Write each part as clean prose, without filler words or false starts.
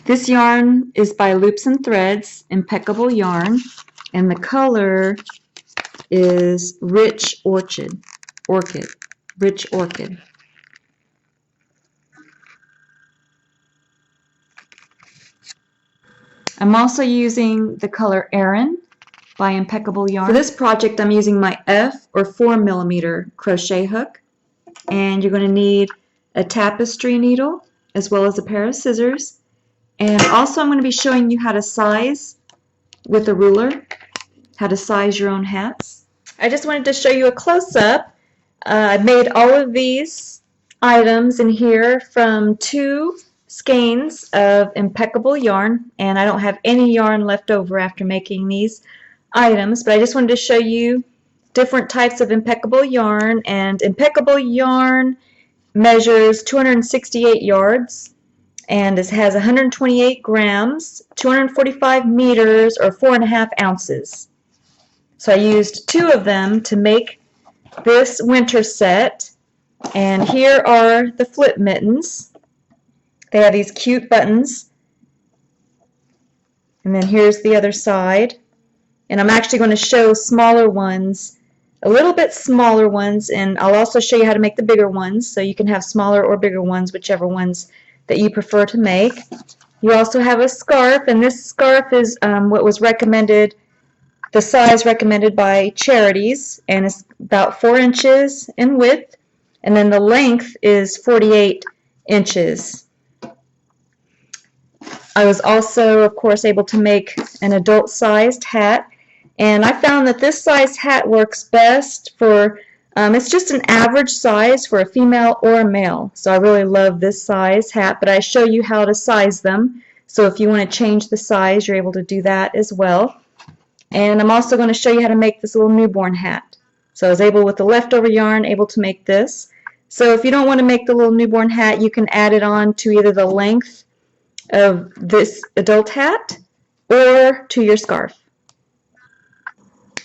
This yarn is by Loops and Threads, Impeccable Yarn, and the color is Rich Orchid. Rich Orchid. I'm also using the color Aran by Impeccable Yarn. For this project, I'm using my F or 4mm crochet hook, and you're going to need a tapestry needle as well as a pair of scissors. And also I'm going to be showing you how to size with a ruler, how to size your own hats. I just wanted to show you a close-up. I made all of these items in here from 2 skeins of Impeccable Yarn, and I don't have any yarn left over after making these items, but I just wanted to show you different types of Impeccable Yarn. And Impeccable Yarn measures 268 yards, and it has 128 grams, 245 meters, or 4.5 ounces. So I used 2 of them to make this winter set. And here are the flip mittens. They have these cute buttons. And then here's the other side. And I'm actually going to show smaller ones, a little bit smaller ones, and I'll also show you how to make the bigger ones, so you can have smaller or bigger ones, whichever ones that you prefer to make. You also have a scarf, and this scarf is what was recommended, the size recommended by Charities, and it's about 4 inches in width, and then the length is 48 inches. I was also, of course, able to make an adult-sized hat, and I found that this size hat works best for, it's just an average size for a female or a male. So I really love this size hat, but I show you how to size them. So if you want to change the size, you're able to do that as well. And I'm also going to show you how to make this little newborn hat. So I was able, with the leftover yarn, able to make this. So if you don't want to make the little newborn hat, you can add it on to either the length of this adult hat or to your scarf.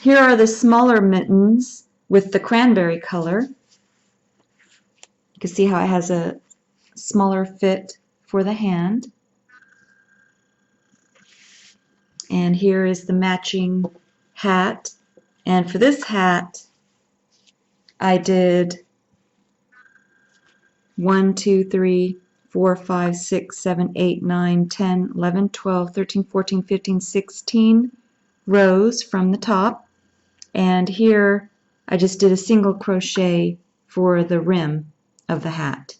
Here are the smaller mittens with the cranberry color. You can see how it has a smaller fit for the hand. And here is the matching hat. And for this hat, I did 1, 2, 3, 4, 5, 6, 7, 8, 9, 10, 11, 12, 13, 14, 15, 16 rows from the top. And here I just did a single crochet for the rim of the hat.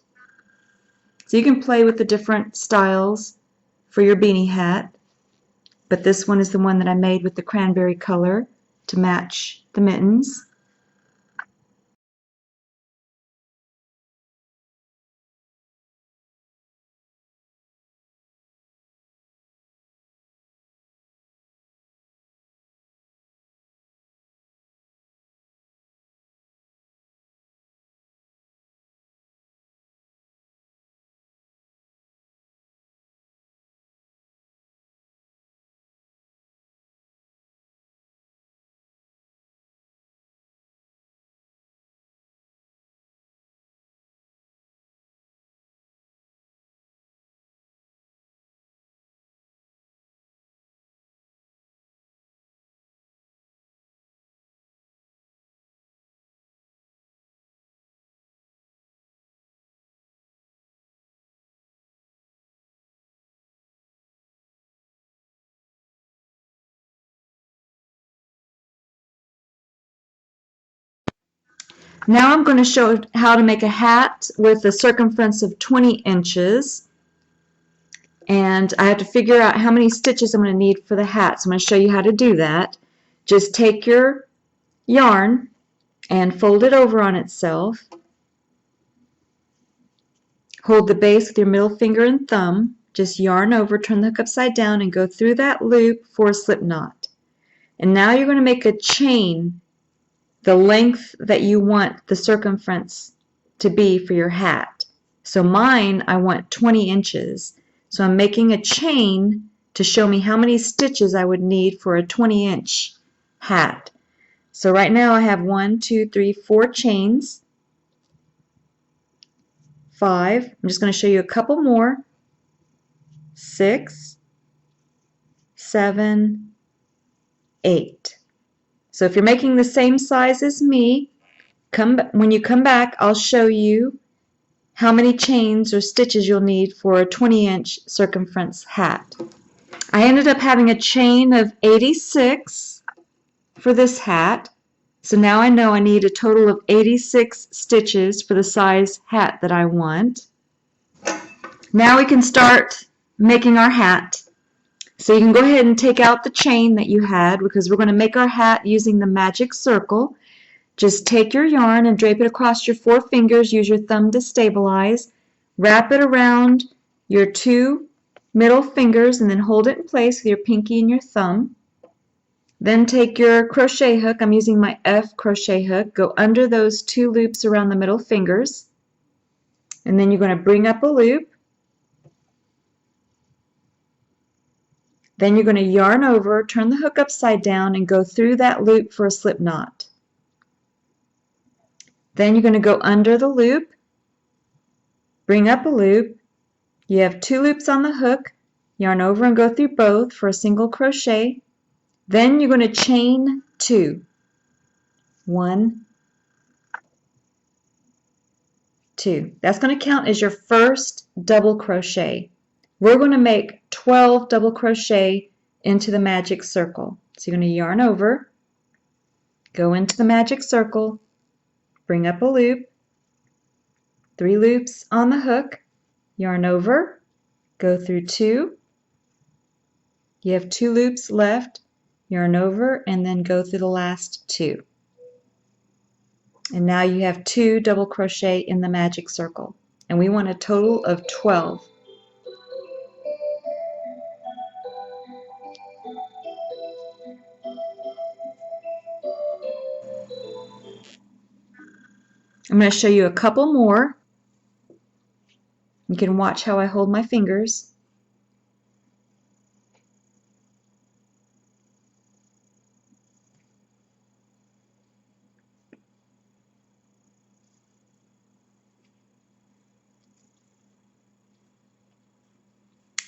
So you can play with the different styles for your beanie hat, but this one is the one that I made with the cranberry color to match the mittens. Now I'm going to show how to make a hat with a circumference of 20 inches. And I have to figure out how many stitches I'm going to need for the hat. So I'm going to show you how to do that. Just take your yarn and fold it over on itself. Hold the base with your middle finger and thumb. Just yarn over, turn the hook upside down, and go through that loop for a slip knot. And now you're going to make a chain the length that you want the circumference to be for your hat. So mine, I want 20 inches. So I'm making a chain to show me how many stitches I would need for a 20-inch hat. So right now I have 1, 2, 3, 4 chains. 5. I'm just going to show you a couple more. 6, 7, 8. So if you're making the same size as me, when you come back, I'll show you how many chains or stitches you'll need for a 20-inch circumference hat. I ended up having a chain of 86 for this hat. So now I know I need a total of 86 stitches for the size hat that I want. Now we can start making our hat. So you can go ahead and take out the chain that you had because we're going to make our hat using the magic circle. Just take your yarn and drape it across your 4 fingers. Use your thumb to stabilize. Wrap it around your 2 middle fingers and then hold it in place with your pinky and your thumb. Then take your crochet hook. I'm using my F crochet hook. Go under those 2 loops around the middle fingers. And then you're going to bring up a loop. Then you're going to yarn over, turn the hook upside down, and go through that loop for a slip knot. Then you're going to go under the loop, bring up a loop. You have 2 loops on the hook, yarn over and go through both for a single crochet. Then you're going to chain 2. 1, 2. That's going to count as your first double crochet. We're going to make 12 double crochet into the magic circle. So you're going to yarn over, go into the magic circle, bring up a loop, 3 loops on the hook, yarn over, go through 2. You have 2 loops left, yarn over, and then go through the last 2. And now you have 2 double crochet in the magic circle. And we want a total of 12. I'm going to show you a couple more. You can watch how I hold my fingers.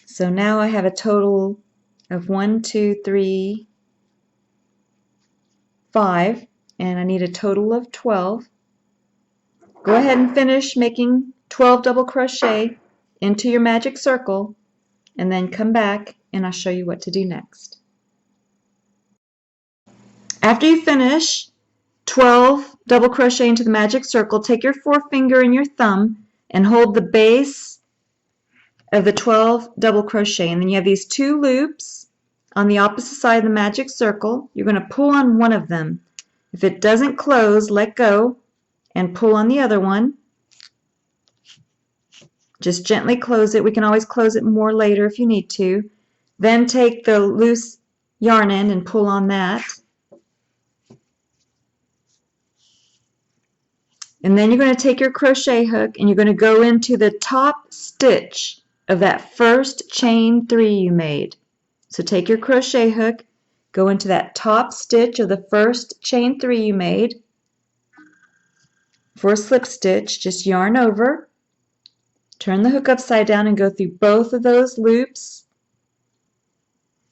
So now I have a total of 1, 2, 3, 5, and I need a total of 12. Go ahead and finish making 12 double crochet into your magic circle, and then come back and I'll show you what to do next. After you finish 12 double crochet into the magic circle, take your forefinger and your thumb and hold the base of the 12 double crochet, and then you have these 2 loops on the opposite side of the magic circle. You're going to pull on one of them. If it doesn't close, let go and pull on the other one. Just gently close it. We can always close it more later if you need to. Then take the loose yarn end and pull on that. And then you're going to take your crochet hook and you're going to go into the top stitch of that first chain 3 you made. So take your crochet hook, go into that top stitch of the first chain 3 you made. For a slip stitch, just yarn over, turn the hook upside down and go through both of those loops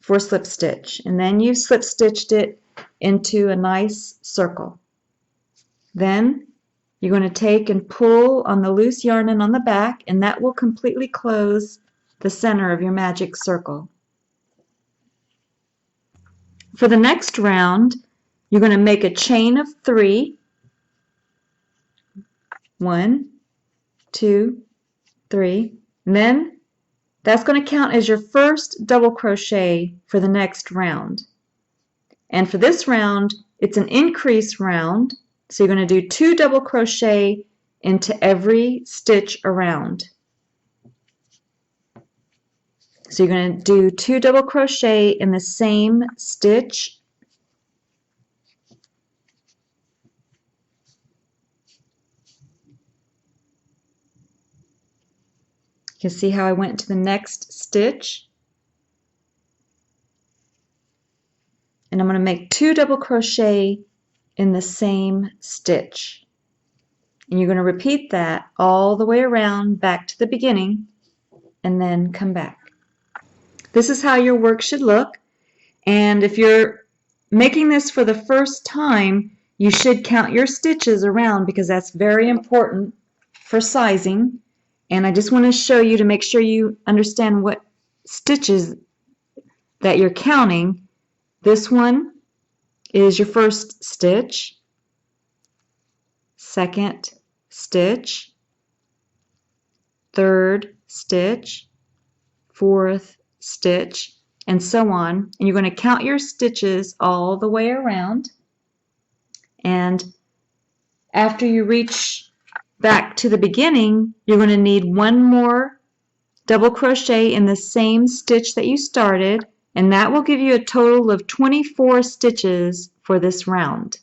for a slip stitch. And then you've slip stitched it into a nice circle. Then you're going to take and pull on the loose yarn end on the back, and that will completely close the center of your magic circle. For the next round, you're going to make a chain of 3. 1, 2, 3. And then that's going to count as your first double crochet for the next round. And for this round, it's an increase round. So you're going to do 2 double crochet into every stitch around. So you're going to do 2 double crochet in the same stitch. You can see how I went to the next stitch. And I'm going to make 2 double crochet in the same stitch. And you're going to repeat that all the way around back to the beginning and then come back. This is how your work should look. And if you're making this for the first time, you should count your stitches around because that's very important for sizing. And I just want to show you to make sure you understand what stitches that you're counting. This one is your first stitch, second stitch, third stitch, fourth stitch, and so on. And you're going to count your stitches all the way around. And after you reach back to the beginning, you're going to need one more double crochet in the same stitch that you started, and that will give you a total of 24 stitches for this round.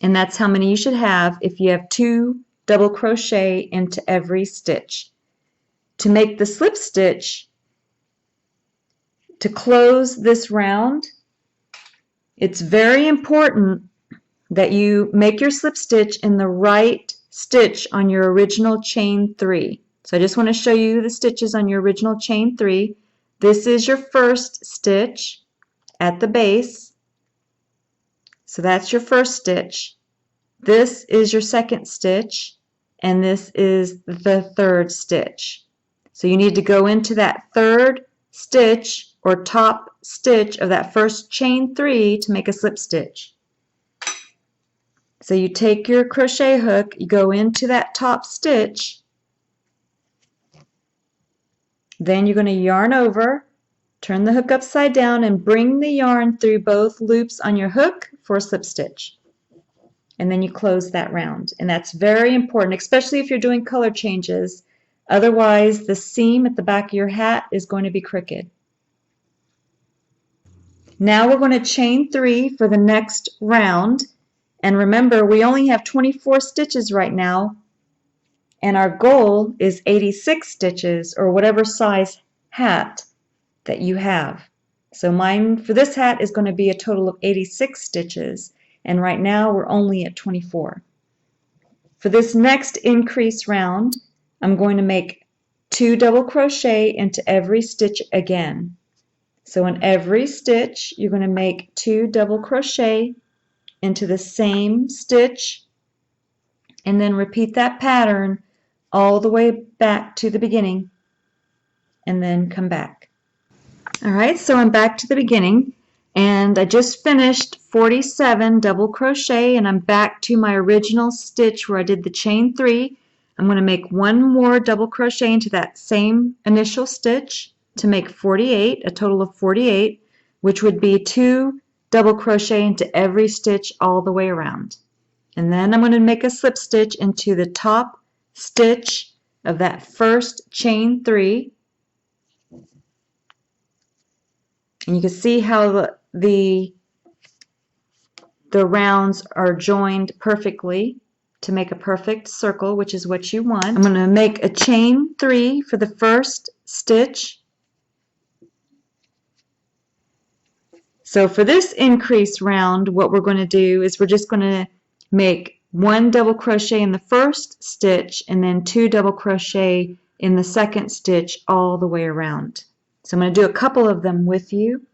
And that's how many you should have if you have 2 double crochet into every stitch. To make the slip stitch, to close this round, it's very important that you make your slip stitch in the right stitch on your original chain 3. So I just want to show you the stitches on your original chain 3. This is your first stitch at the base. So that's your first stitch. This is your second stitch, and this is the third stitch. So you need to go into that third stitch or top stitch of that first chain 3 to make a slip stitch. So you take your crochet hook, you go into that top stitch, then you're going to yarn over, turn the hook upside down, and bring the yarn through both loops on your hook for a slip stitch. And then you close that round. And that's very important, especially if you're doing color changes. Otherwise, the seam at the back of your hat is going to be crooked. Now we're going to chain 3 for the next round. And remember, we only have 24 stitches right now, and our goal is 86 stitches, or whatever size hat that you have. So mine for this hat is going to be a total of 86 stitches, and right now we're only at 24. For this next increase round, I'm going to make 2 double crochet into every stitch again. So in every stitch, you're going to make 2 double crochet into the same stitch, and then repeat that pattern all the way back to the beginning, and then come back. Alright, so I'm back to the beginning, and I just finished 47 double crochet, and I'm back to my original stitch where I did the chain 3. I'm going to make 1 more double crochet into that same initial stitch to make 48, a total of 48, which would be 2 double crochet into every stitch all the way around. And then I'm going to make a slip stitch into the top stitch of that first chain 3. And you can see how the rounds are joined perfectly to make a perfect circle, which is what you want. I'm going to make a chain 3 for the first stitch. So for this increase round, what we're going to do is we're just going to make 1 double crochet in the first stitch and then 2 double crochet in the second stitch all the way around. So I'm going to do a couple of them with you.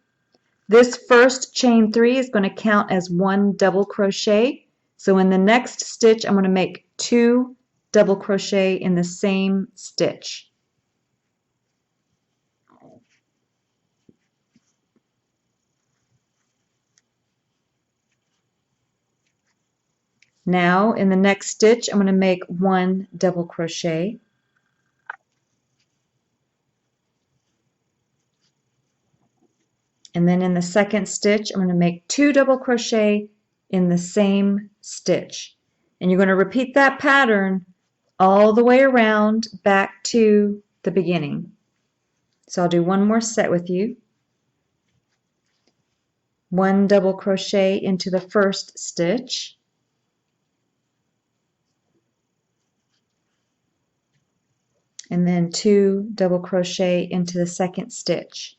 This first chain 3 is going to count as 1 double crochet. So in the next stitch, I'm going to make 2 double crochet in the same stitch. Now in the next stitch, I'm going to make 1 double crochet. And then in the second stitch, I'm going to make 2 double crochet in the same stitch. And you're going to repeat that pattern all the way around back to the beginning. So I'll do one more set with you. 1 double crochet into the first stitch. And then 2 double crochet into the second stitch.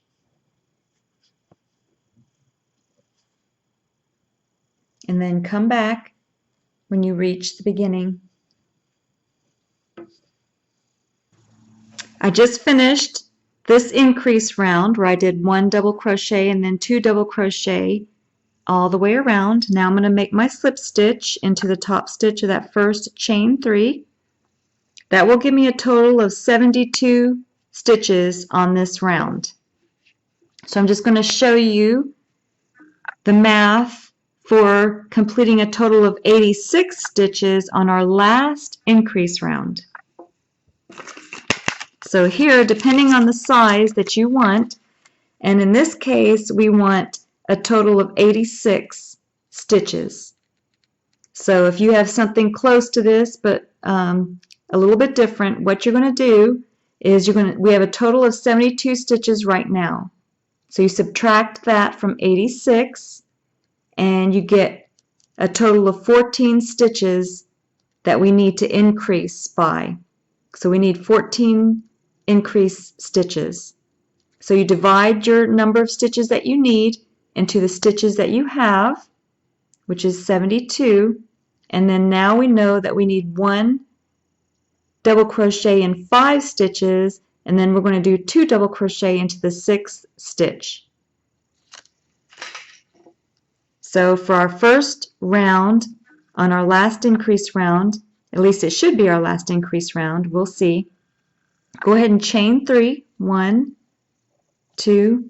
And then come back when you reach the beginning. I just finished this increase round where I did 1 double crochet and then 2 double crochet all the way around. Now I'm going to make my slip stitch into the top stitch of that first chain 3. That will give me a total of 72 stitches on this round. So I'm just going to show you the math for completing a total of 86 stitches on our last increase round. So here, depending on the size that you want, and in this case we want a total of 86 stitches. So if you have something close to this but a little bit different, what you're going to do is we have a total of 72 stitches right now. So you subtract that from 86 and you get a total of 14 stitches that we need to increase by. So we need 14 increase stitches. So you divide your number of stitches that you need into the stitches that you have, which is 72, and then now we know that we need 1 double crochet in 5 stitches, and then we're going to do 2 double crochet into the 6th stitch. So for our first round, on our last increase round, at least it should be our last increase round, we'll see. Go ahead and chain 3, 1, 2,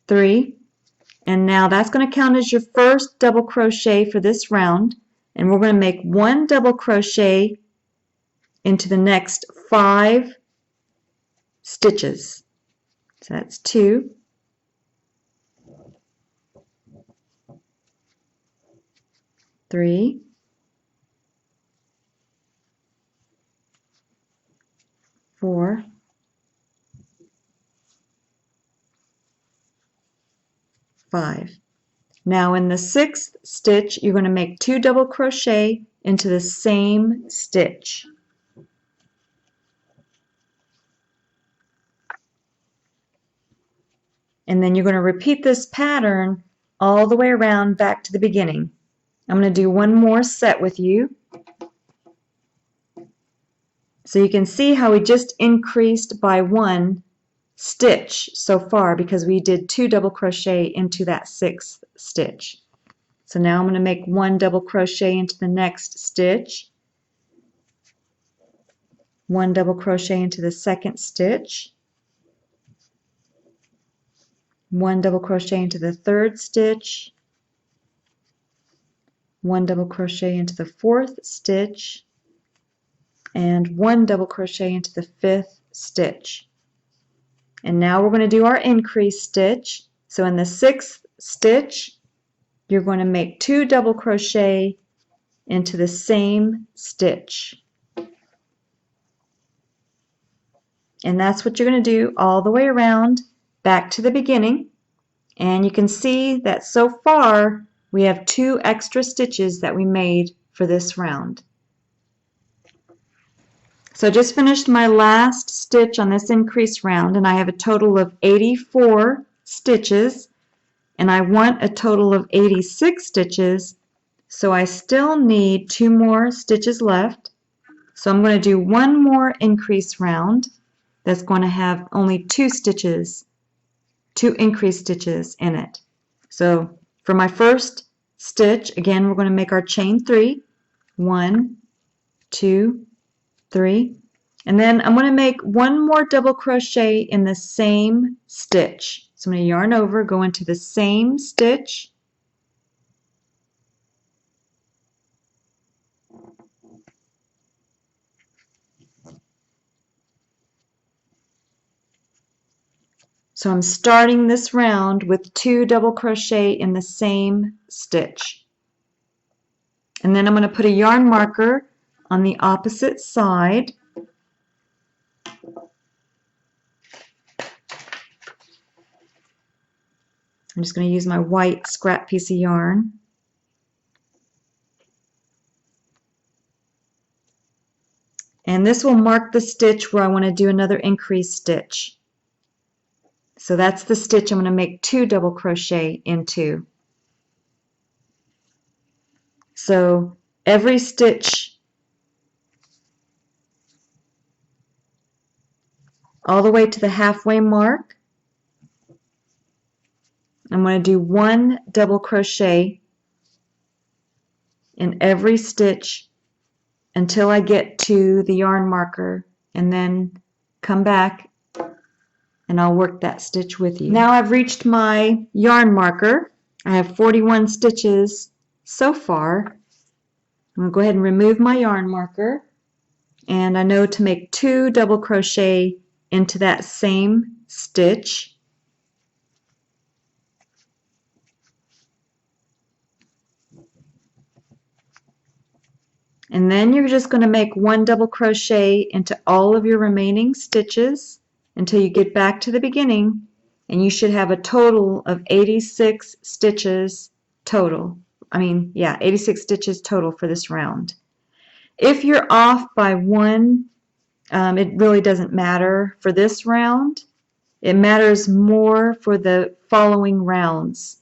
3, and now that's going to count as your first double crochet for this round, and we're going to make 1 double crochet into the next 5 stitches. So that's 2, 3, 4, 5. Now in the 6th stitch, you're going to make 2 double crochet into the same stitch. And then you're going to repeat this pattern all the way around back to the beginning. I'm going to do one more set with you. So you can see how we just increased by 1 stitch so far because we did 2 double crochet into that 6th stitch. So now I'm going to make 1 double crochet into the next stitch, 1 double crochet into the 2nd stitch, 1 double crochet into the 3rd stitch, 1 double crochet into the 4th stitch, and 1 double crochet into the 5th stitch. And now we're going to do our increase stitch. So in the 6th stitch, you're going to make 2 double crochet into the same stitch. And that's what you're going to do all the way around back to the beginning. And you can see that so far we have 2 extra stitches that we made for this round. So I just finished my last stitch on this increase round, and I have a total of 84 stitches, and I want a total of 86 stitches, so I still need 2 more stitches left. So I'm going to do one more increase round that's going to have only 2 stitches, 2 increase stitches in it. So for my first stitch, again, we're going to make our chain 3, 1, 2, 3, and then I'm going to make 1 more double crochet in the same stitch. So I'm going to yarn over, go into the same stitch, so I'm starting this round with 2 double crochet in the same stitch. And then I'm going to put a yarn marker on the opposite side. I'm just going to use my white scrap piece of yarn. And this will mark the stitch where I want to do another increase stitch. So that's the stitch I'm going to make 2 double crochet into. So every stitch all the way to the halfway mark. I'm going to do 1 double crochet in every stitch until I get to the yarn marker, and then come back and I'll work that stitch with you. Now I've reached my yarn marker. I have 41 stitches so far. I'm going to go ahead and remove my yarn marker, and I know to make 2 double crochet into that same stitch. And then you're just going to make 1 double crochet into all of your remaining stitches until you get back to the beginning, and you should have a total of 86 stitches total. 86 stitches total for this round. If you're off by 1, it really doesn't matter for this round. It matters more for the following rounds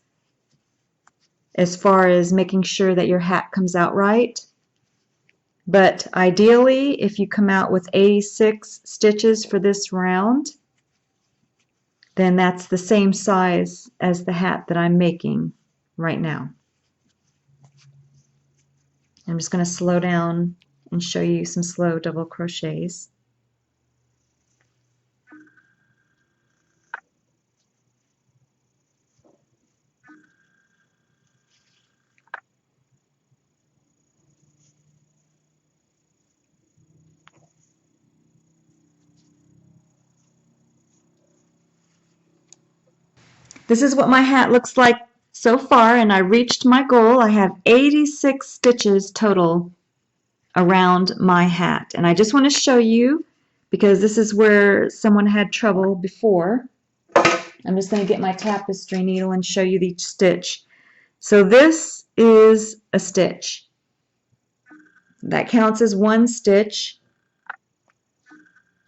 as far as making sure that your hat comes out right. But ideally, if you come out with 86 stitches for this round, then that's the same size as the hat that I'm making right now. I'm just going to slow down and show you some slow double crochets. This is what my hat looks like so far, and I reached my goal. I have 86 stitches total around my hat, and I just want to show you because this is where someone had trouble before. I'm just going to get my tapestry needle and show you each stitch. So this is a stitch. That counts as 1 stitch,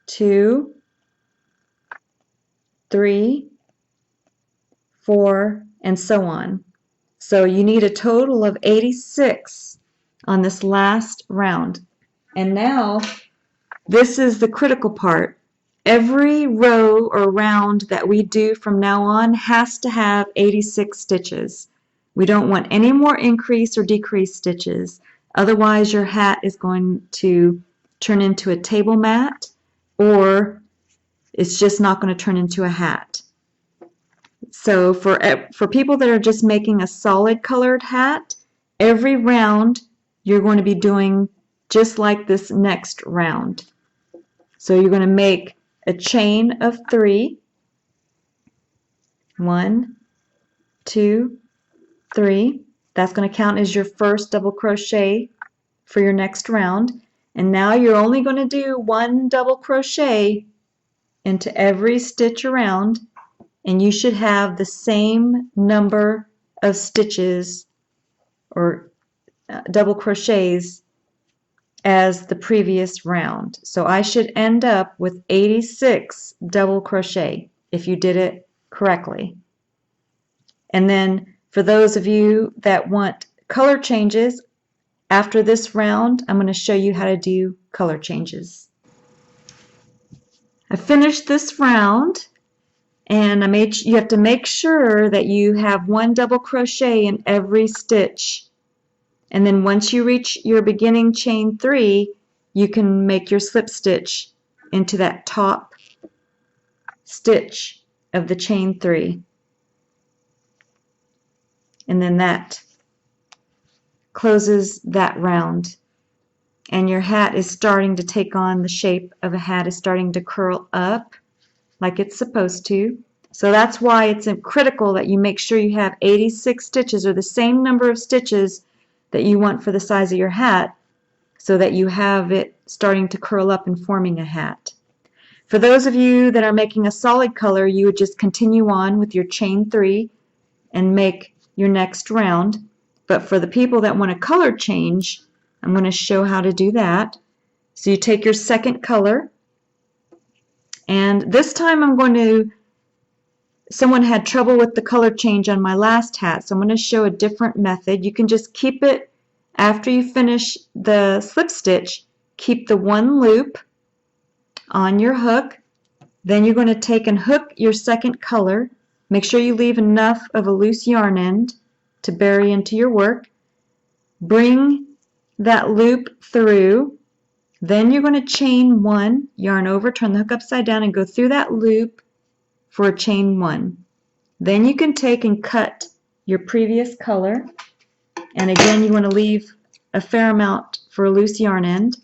2, 3, 4, and so on. So you need a total of 86 on this last round. And now this is the critical part. Every row or round that we do from now on has to have 86 stitches. We don't want any more increase or decrease stitches. Otherwise your hat is going to turn into a table mat, or it's just not going to turn into a hat. So for people that are just making a solid colored hat, every round you're going to be doing just like this next round. So you're going to make a chain of 3. 1, 2, 3. That's going to count as your first double crochet for your next round. And now you're only going to do 1 double crochet into every stitch around, and you should have the same number of stitches or double crochets as the previous round. So I should end up with 86 double crochet if you did it correctly. And then for those of you that want color changes, after this round I'm going to show you how to do color changes. I finished this round, and you have to make sure that you have 1 double crochet in every stitch. And then once you reach your beginning chain 3, you can make your slip stitch into that top stitch of the chain 3. And then that closes that round. And your hat is starting to take on the shape of a hat, is starting to curl up like it's supposed to. So that's why it's critical that you make sure you have 86 stitches, or the same number of stitches that you want for the size of your hat, so that you have it starting to curl up and forming a hat. For those of you that are making a solid color, you would just continue on with your chain 3 and make your next round. But for the people that want a color change, I'm going to show how to do that. So you take your second color, and this time someone had trouble with the color change on my last hat, so I'm going to show a different method. You can just keep it, after you finish the slip stitch, keep the 1 loop on your hook, Then you're going to take and hook your second color. Make sure you leave enough of a loose yarn end to bury into your work. Bring that loop through. Then you're going to chain 1, yarn over, turn the hook upside down, and go through that loop for a chain 1. Then you can take and cut your previous color. And again, you want to leave a fair amount for a loose yarn end.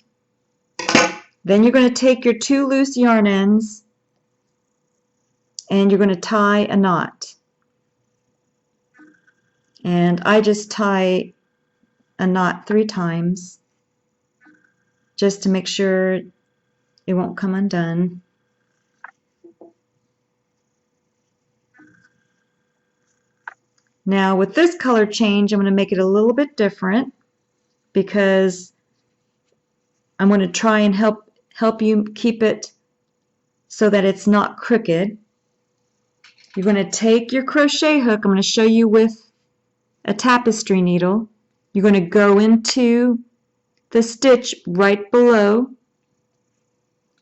Then you're going to take your 2 loose yarn ends and you're going to tie a knot. And I just tie a knot 3 times just to make sure it won't come undone. Now with this color change, I'm going to make it a little bit different because I'm going to try and help you keep it so that it's not crooked. You're going to take your crochet hook. I'm going to show you with a tapestry needle. You're going to go into the stitch right below.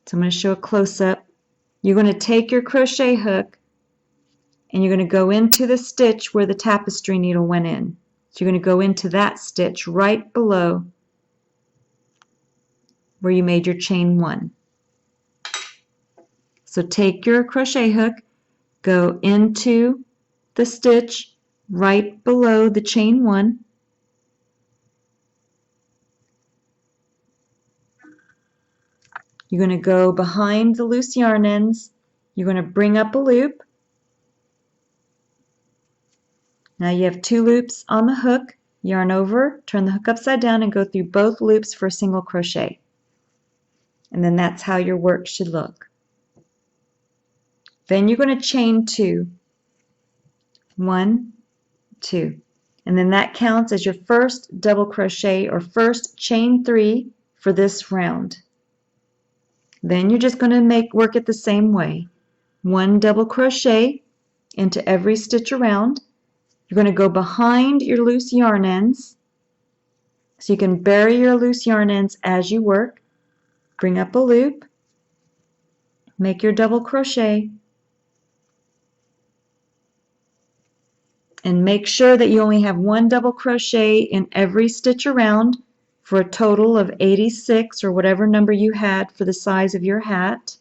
So I'm going to show a close-up. You're going to take your crochet hook and you're going to go into the stitch where the tapestry needle went in. So you're going to go into that stitch right below where you made your chain 1. So take your crochet hook, go into the stitch right below the chain 1. You're going to go behind the loose yarn ends. You're going to bring up a loop. Now you have 2 loops on the hook. Yarn over, turn the hook upside down, and go through both loops for a single crochet. And then that's how your work should look. Then you're going to chain 2. 1, 2. And then that counts as your first double crochet or first chain 3 for this round. Then you're just going to work it the same way. 1 double crochet into every stitch around. You're going to go behind your loose yarn ends so you can bury your loose yarn ends as you work. Bring up a loop, make your double crochet, and make sure that you only have 1 double crochet in every stitch around for a total of 86 or whatever number you had for the size of your hat.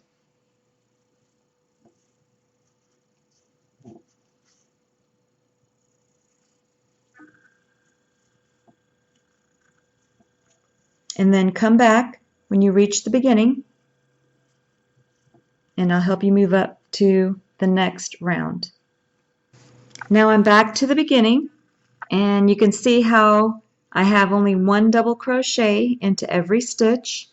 And then come back when you reach the beginning and I'll help you move up to the next round. Now I'm back to the beginning and you can see how I have only 1 double crochet into every stitch.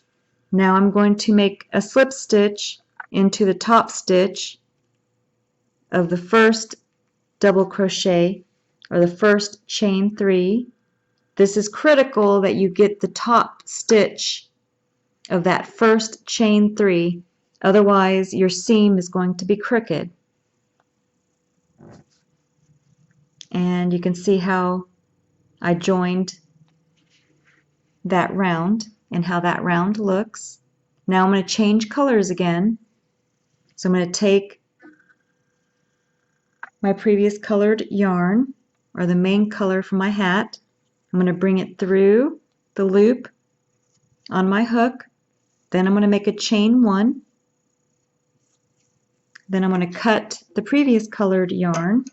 Now I'm going to make a slip stitch into the top stitch of the first double crochet or the first chain 3. This is critical that you get the top stitch of that first chain 3, otherwise your seam is going to be crooked. And you can see how I joined that round and how that round looks. Now I'm going to change colors again. So I'm going to take my previous colored yarn or the main color for my hat. I'm going to bring it through the loop on my hook. Then I'm going to make a chain 1. Then I'm going to cut the previous colored yarn.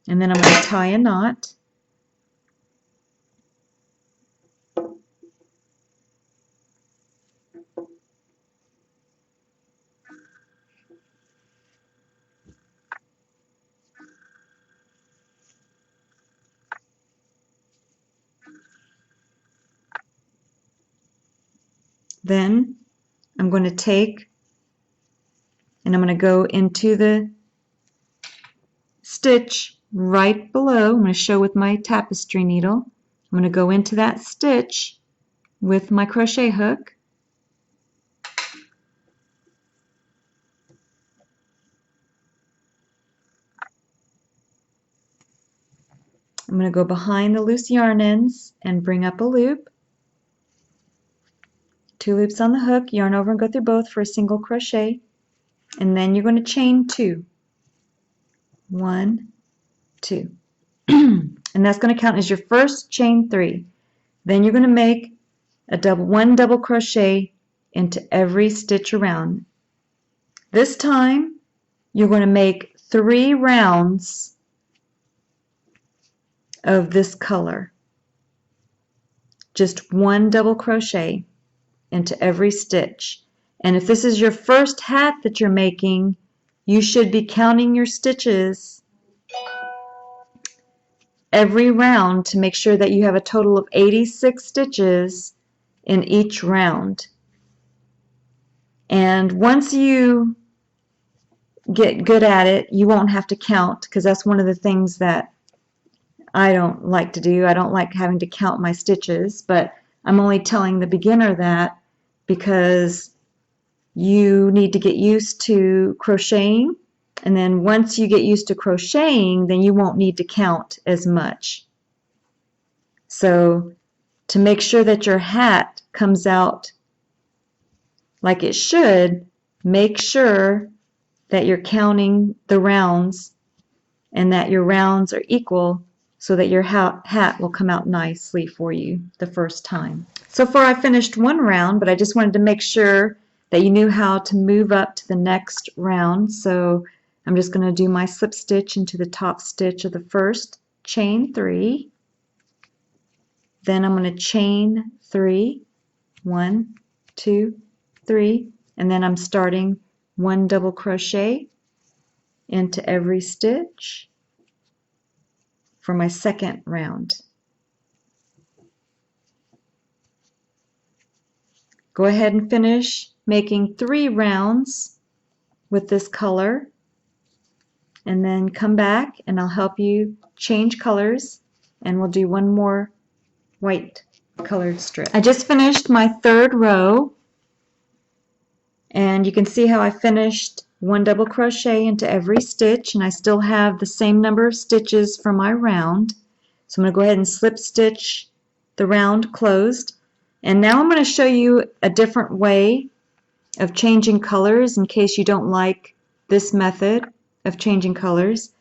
And then I'm going to tie a knot. Then I'm going to take and I'm going to go into the stitch right below. I'm going to show with my tapestry needle. I'm going to go into that stitch with my crochet hook. I'm going to go behind the loose yarn ends and bring up a loop. 2 loops on the hook, yarn over and go through both for a single crochet, and then you're going to chain 2. 1, 2. And that's going to count as your first chain 3. Then you're going to make one double crochet into every stitch around. This time you're going to make 3 rounds of this color. Just 1 double crochet into every stitch. And if this is your first hat that you're making, you should be counting your stitches every round to make sure that you have a total of 86 stitches in each round. And once you get good at it, you won't have to count, because that's one of the things that I don't like to do. I don't like having to count my stitches, but I'm only telling the beginner that because you need to get used to crocheting, and then once you get used to crocheting, then you won't need to count as much. So to make sure that your hat comes out like it should, make sure that you're counting the rounds and that your rounds are equal so that your hat will come out nicely for you the first time. So far I finished one round, but I just wanted to make sure that you knew how to move up to the next round. So I'm just going to do my slip stitch into the top stitch of the first, chain 3. Then I'm going to chain 3, 1, 2, 3, and then I'm starting 1 double crochet into every stitch for my second round. Go ahead and finish making 3 rounds with this color, and then come back and I'll help you change colors, and we'll do one more white colored strip. I just finished my 3rd row, and you can see how I finished 1 double crochet into every stitch, and I still have the same number of stitches for my round. So I'm going to go ahead and slip stitch the round closed. And now I'm going to show you a different way of changing colors in case you don't like this method of changing colors.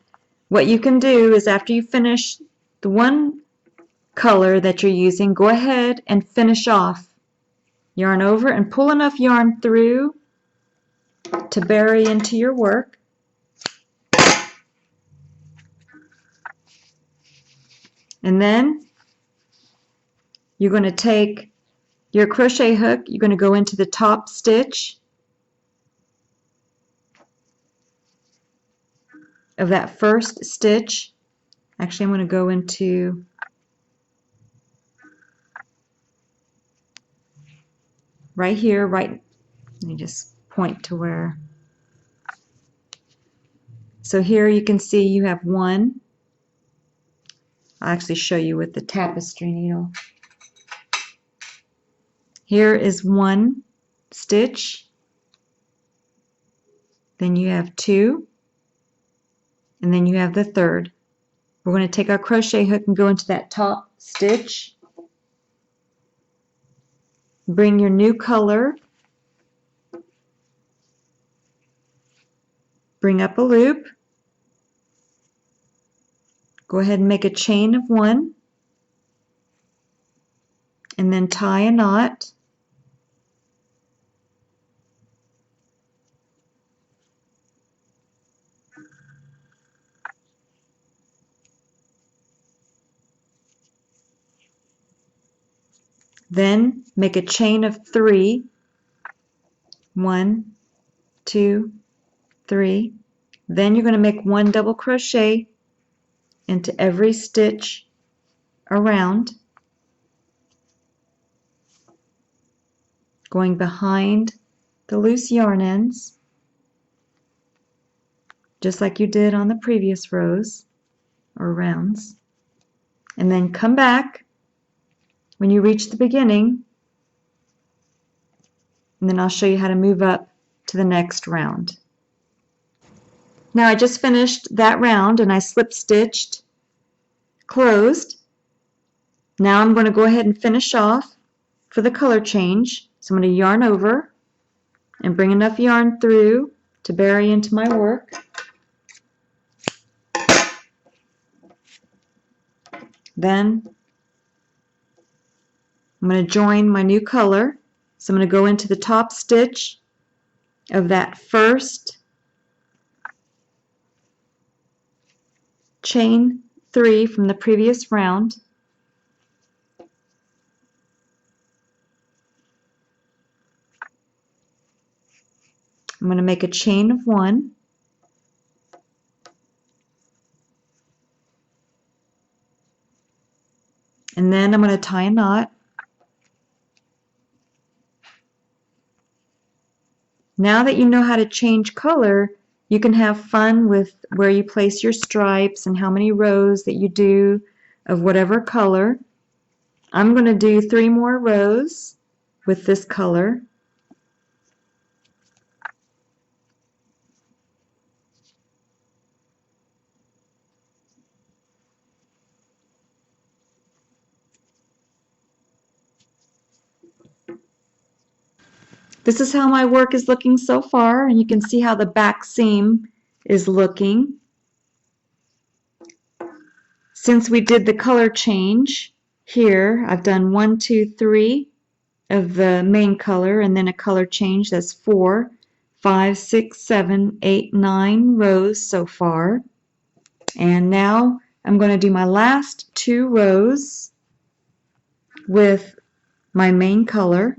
What you can do is, after you finish the one color that you're using, go ahead and finish off. Yarn over and pull enough yarn through to bury into your work. And then you're going to take your crochet hook, you're going to go into the top stitch of that first stitch. Actually, I'm going to go into right here, let me just point to where. So here you can see you have 1. I'll actually show you with the tapestry needle. Here is 1 stitch, then you have 2, and then you have the 3rd. We're going to take our crochet hook and go into that top stitch. Bring your new color, bring up a loop, go ahead and make a chain of 1, and then tie a knot. Then make a chain of 3, 1, 2, 3. Then you're going to make 1 double crochet into every stitch around, going behind the loose yarn ends, just like you did on the previous rows or rounds. And then come back when you reach the beginning, and then I'll show you how to move up to the next round. Now I just finished that round and I slip stitched closed. Now I'm going to go ahead and finish off for the color change. So I'm going to yarn over and bring enough yarn through to bury into my work. Then I'm going to join my new color. So I'm going to go into the top stitch of that first chain 3 from the previous round. I'm going to make a chain of 1. And then I'm going to tie a knot. Now that you know how to change color, you can have fun with where you place your stripes and how many rows that you do of whatever color. I'm going to do 3 more rows with this color. This is how my work is looking so far, and you can see how the back seam is looking. Since we did the color change here, I've done 1, 2, 3 of the main color, and then a color change. That's 4, 5, 6, 7, 8, 9 rows so far. And now I'm going to do my last 2 rows with my main color.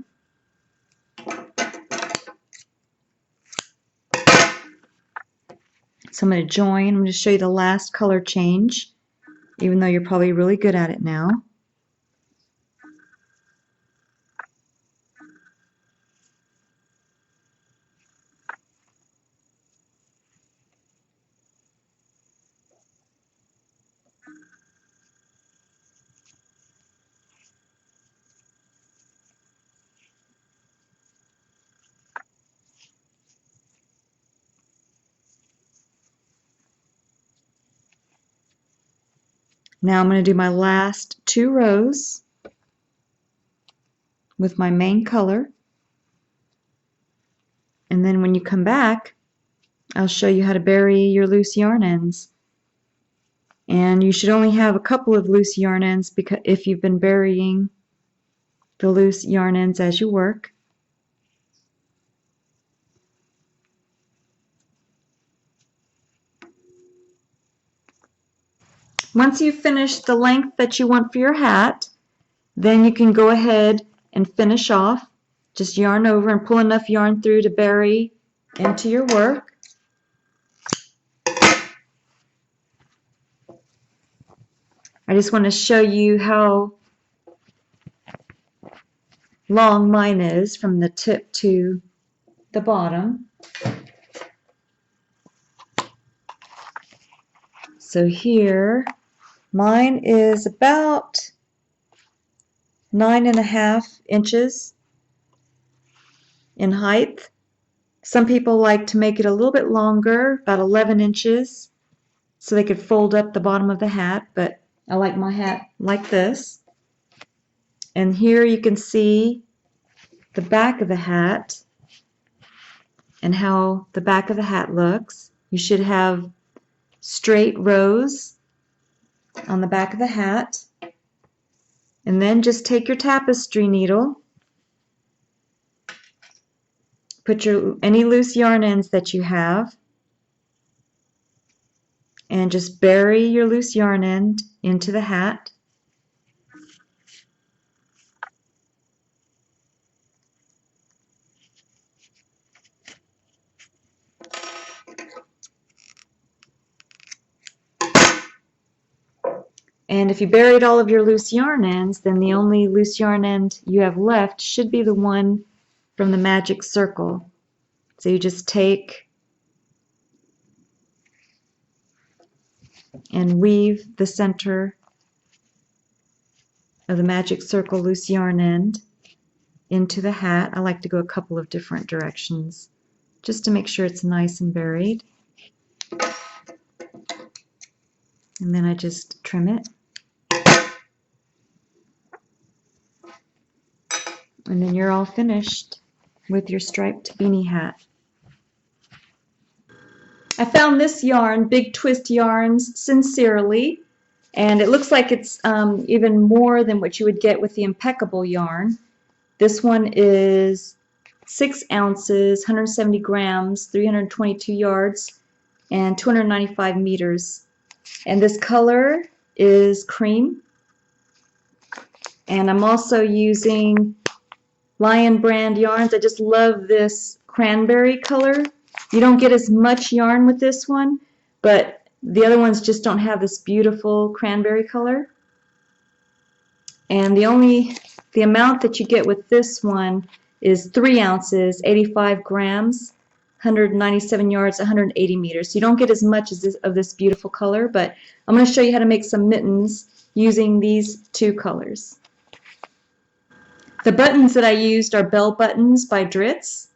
So I'm going to join. I'm going to show you the last color change, even though you're probably really good at it now. Now I'm going to do my last 2 rows with my main color. And then when you come back, I'll show you how to bury your loose yarn ends. And you should only have a couple of loose yarn ends because if you've been burying the loose yarn ends as you work. Once you've finished the length that you want for your hat, then you can go ahead and finish off. Just yarn over and pull enough yarn through to bury into your work. I just want to show you how long mine is from the tip to the bottom. So here, mine is about 9.5 inches in height. Some people like to make it a little bit longer, about 11 inches, so they could fold up the bottom of the hat, but I like my hat like this. And here you can see the back of the hat and how the back of the hat looks. You should have straight rows on the back of the hat. And then just take your tapestry needle, put any loose yarn ends that you have, and just bury your loose yarn end into the hat. And if you buried all of your loose yarn ends, then the only loose yarn end you have left should be the one from the magic circle. So you just take and weave the center of the magic circle loose yarn end into the hat. I like to go a couple of different directions just to make sure it's nice and buried. And then I just trim it. And then you're all finished with your striped beanie hat. I found this yarn, Big Twist Yarns Sincerely, and it looks like it's even more than what you would get with the Impeccable yarn. This one is 6 ounces, 170 grams, 322 yards, and 295 meters. And this color is cream. And I'm also using Lion brand yarns. I just love this cranberry color. You don't get as much yarn with this one, but the other ones just don't have this beautiful cranberry color. And the amount that you get with this one is 3 ounces, 85 grams, 197 yards, 180 meters. So you don't get as much as of this beautiful color, but I'm going to show you how to make some mittens using these 2 colors. The buttons that I used are bell buttons by Dritz.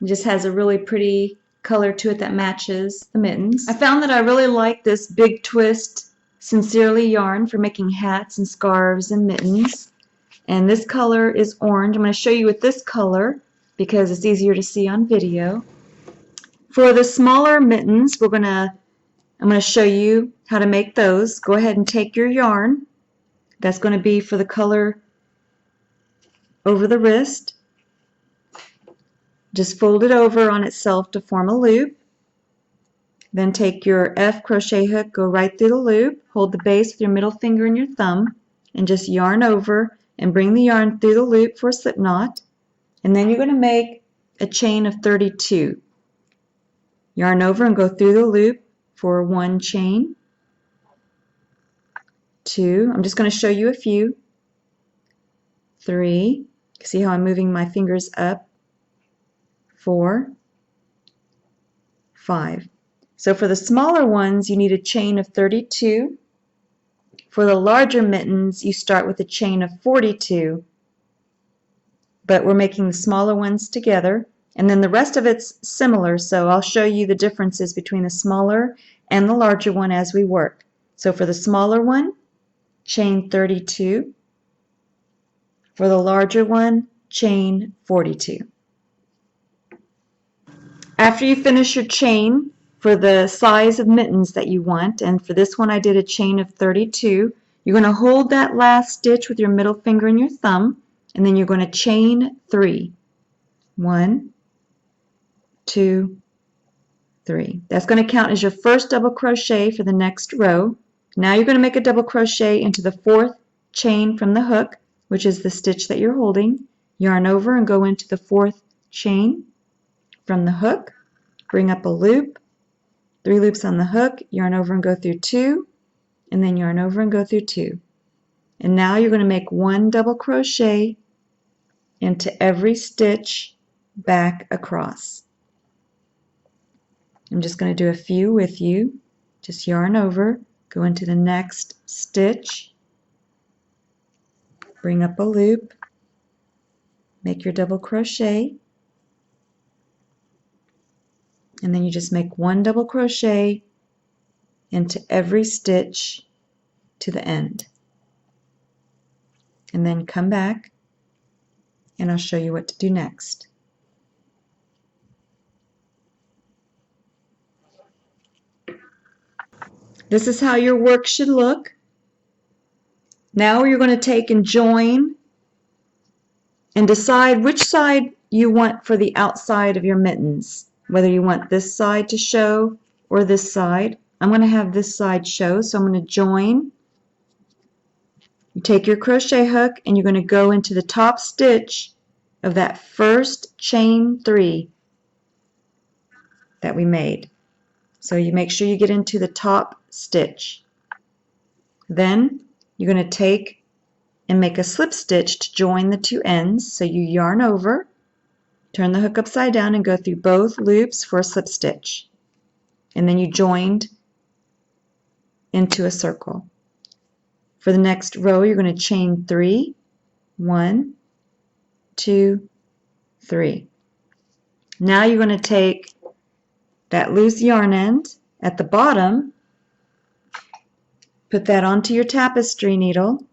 It just has a really pretty color to it that matches the mittens. I found that I really like this Big Twist Sincerely yarn for making hats and scarves and mittens. And this color is orange. I'm going to show you with this color because it's easier to see on video. For the smaller mittens, I'm going to show you how to make those. Go ahead and take your yarn. That's going to be for the color over the wrist. Just fold it over on itself to form a loop. Then take your F crochet hook, go right through the loop, hold the base with your middle finger and your thumb, and just yarn over and bring the yarn through the loop for a slip knot. And then you're going to make a chain of 32. Yarn over and go through the loop for 1 chain, 2, I'm just going to show you a few, 3, see how I'm moving my fingers up, 4, 5. So for the smaller ones, you need a chain of 32. For the larger mittens, you start with a chain of 42. But we're making the smaller ones together. And then the rest of it's similar, so I'll show you the differences between the smaller and the larger one as we work. So for the smaller one, chain 32. For the larger one, chain 42. After you finish your chain, for the size of mittens that you want, and for this one I did a chain of 32, you're going to hold that last stitch with your middle finger and your thumb, and then you're going to chain 3. 1, 2, 3. That's going to count as your first double crochet for the next row. Now you're going to make a double crochet into the 4th chain from the hook, which is the stitch that you're holding. Yarn over and go into the 4th chain from the hook. Bring up a loop, 3 loops on the hook, yarn over and go through 2, and then yarn over and go through 2. And now you're going to make 1 double crochet into every stitch back across. I'm just going to do a few with you. Just yarn over, go into the next stitch, bring up a loop, make your double crochet, and then you just make 1 double crochet into every stitch to the end. And then come back and I'll show you what to do next. This is how your work should look. Now you're going to take and join and decide which side you want for the outside of your mittens. Whether you want this side to show or this side. I'm going to have this side show, so I'm going to join. You take your crochet hook and you're going to go into the top stitch of that first chain 3 that we made. So you make sure you get into the top stitch. Then you're going to take and make a slip stitch to join the 2 ends. So you yarn over, turn the hook upside down and go through both loops for a slip stitch. And then you joined into a circle. For the next row, you're going to chain 3, 1, 2, 3. Now you're going to take that loose yarn end at the bottom, put that onto your tapestry needle,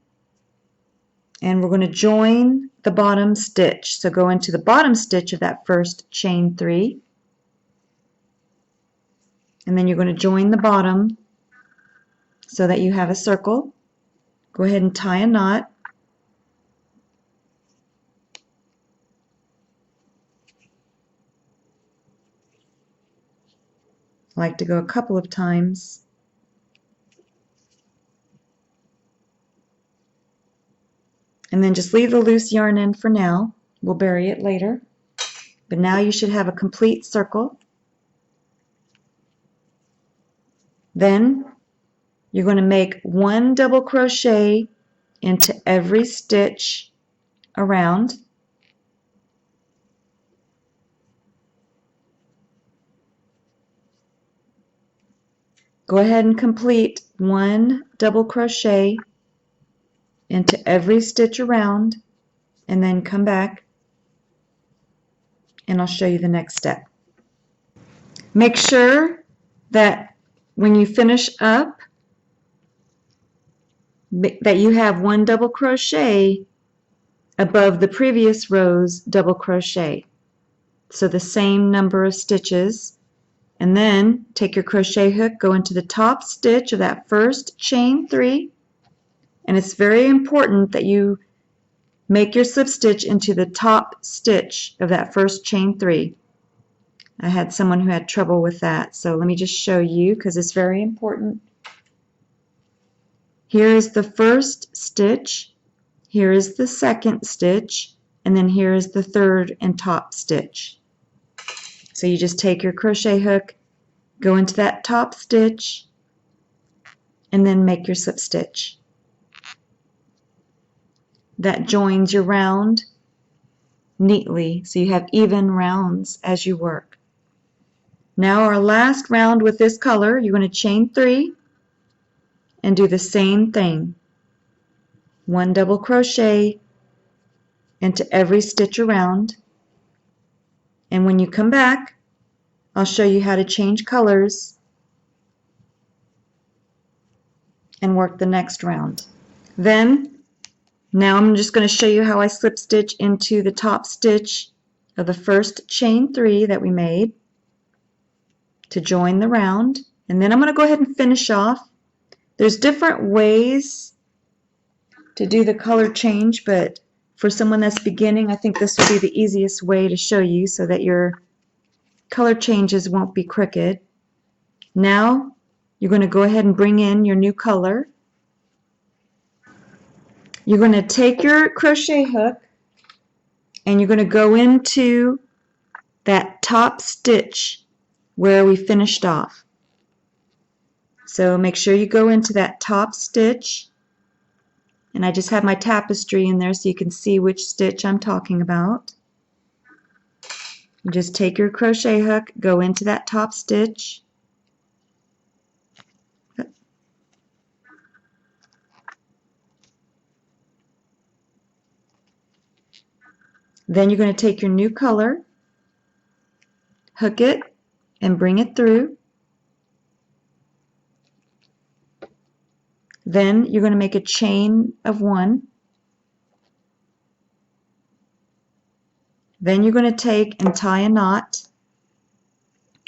and we're going to join the bottom stitch. So go into the bottom stitch of that first chain 3, and then you're going to join the bottom so that you have a circle. Go ahead and tie a knot. I like to go a couple of times. And then just leave the loose yarn in for now. We'll bury it later. But now you should have a complete circle. Then you're going to make 1 double crochet into every stitch around. Go ahead and complete 1 double crochet into every stitch around, and then come back and I'll show you the next step. Make sure that when you finish up that you have 1 double crochet above the previous row's double crochet. So the same number of stitches, and then take your crochet hook, go into the top stitch of that first chain 3, and it's very important that you make your slip stitch into the top stitch of that first chain 3. I had someone who had trouble with that, so let me just show you because it's very important. Here is the first stitch, here is the second stitch, and then here is the third and top stitch. So you just take your crochet hook, go into that top stitch, and then make your slip stitch. That joins your round neatly, so you have even rounds as you work. Now our last round with this color, you're going to chain 3 and do the same thing. 1 double crochet into every stitch around, and when you come back, I'll show you how to change colors and work the next round. Then, now I'm just going to show you how I slip stitch into the top stitch of the first chain 3 that we made to join the round, and then I'm going to go ahead and finish off. There's different ways to do the color change, but for someone that's beginning, I think this will be the easiest way to show you so that your color changes won't be crooked. Now you're going to go ahead and bring in your new color. You're going to take your crochet hook and you're going to go into that top stitch where we finished off. So make sure you go into that top stitch, and I just have my tapestry in there so you can see which stitch I'm talking about. You just take your crochet hook, go into that top stitch, then you're going to take your new color, hook it, and bring it through. Then you're going to make a chain of 1. Then you're going to take and tie a knot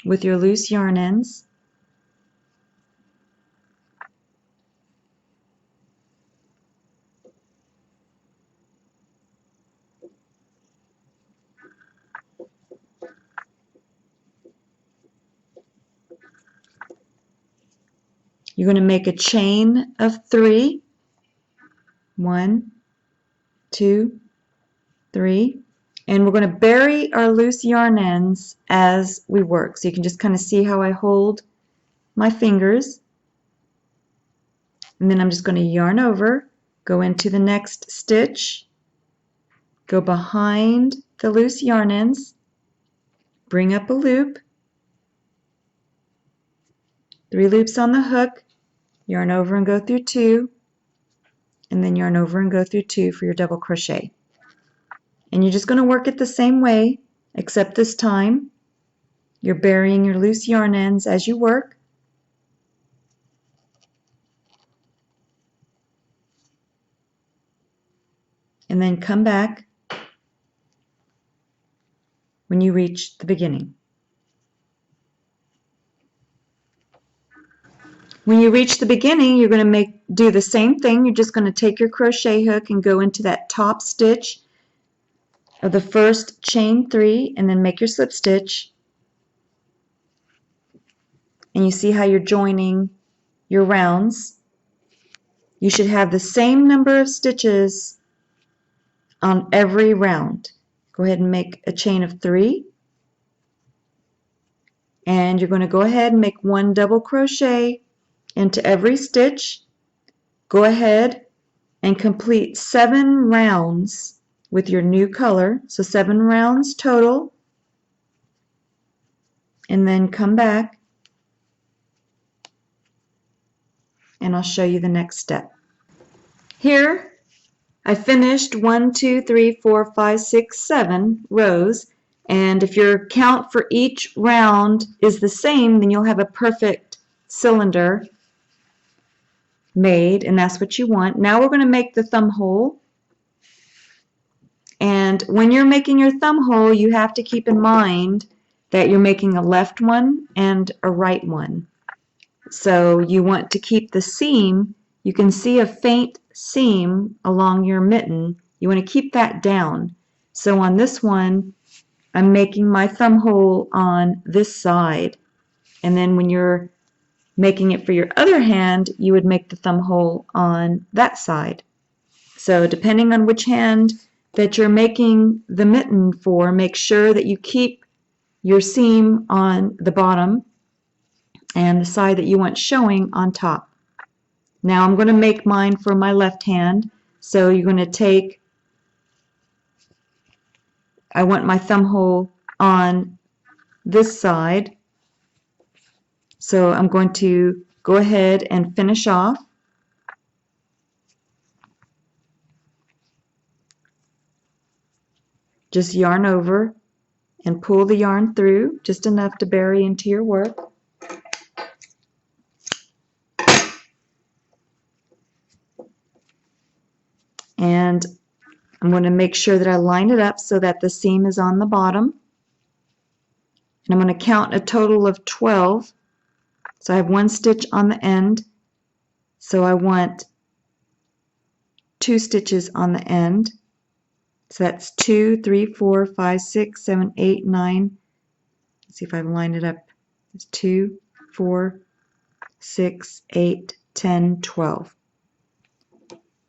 with your loose yarn ends. You're going to make a chain of 3. 1, 2, 3. And we're going to bury our loose yarn ends as we work. So you can just kind of see how I hold my fingers. And then I'm just going to yarn over, go into the next stitch, go behind the loose yarn ends, bring up a loop, 3 loops on the hook, yarn over and go through 2, and then yarn over and go through 2 for your double crochet. And you're just going to work it the same way, except this time you're burying your loose yarn ends as you work. And then come back when you reach the beginning. When you reach the beginning, you're going to do the same thing. You're just going to take your crochet hook and go into that top stitch of the first chain 3 and then make your slip stitch. And you see how you're joining your rounds. You should have the same number of stitches on every round. Go ahead and make a chain of 3. And you're going to go ahead and make 1 double crochet into every stitch. Go ahead and complete 7 rounds with your new color. So 7 rounds total. And then come back and I'll show you the next step. Here I finished 1, 2, 3, 4, 5, 6, 7 rows. And if your count for each round is the same, then you'll have a perfect cylinder made, and that's what you want. Now we're going to make the thumb hole. And when you're making your thumb hole, you have to keep in mind that you're making a left one and a right one. So you want to keep the seam. You can see a faint seam along your mitten. You want to keep that down. So on this one, I'm making my thumb hole on this side. And then when you're making it for your other hand, you would make the thumb hole on that side. So depending on which hand that you're making the mitten for, make sure that you keep your seam on the bottom and the side that you want showing on top. Now I'm going to make mine for my left hand. So you're going to take, I want my thumb hole on this side. So I'm going to go ahead and finish off. Just yarn over and pull the yarn through just enough to bury into your work. And I'm going to make sure that I line it up so that the seam is on the bottom. And I'm going to count a total of 12. So I have 1 stitch on the end. So I want 2 stitches on the end. So that's 2, 3, 4, 5, 6, 7, 8, 9. Let's see if I line it up. It's 2, 4, 6, 8, 10, 12.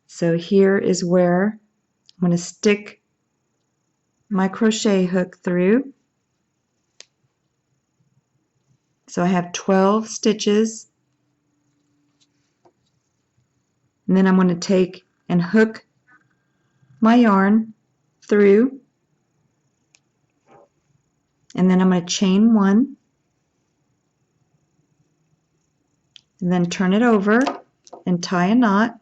So here is where I'm going to stick my crochet hook through. So I have 12 stitches. And then I'm going to take and hook my yarn through. And then I'm going to chain 1. And then turn it over and tie a knot.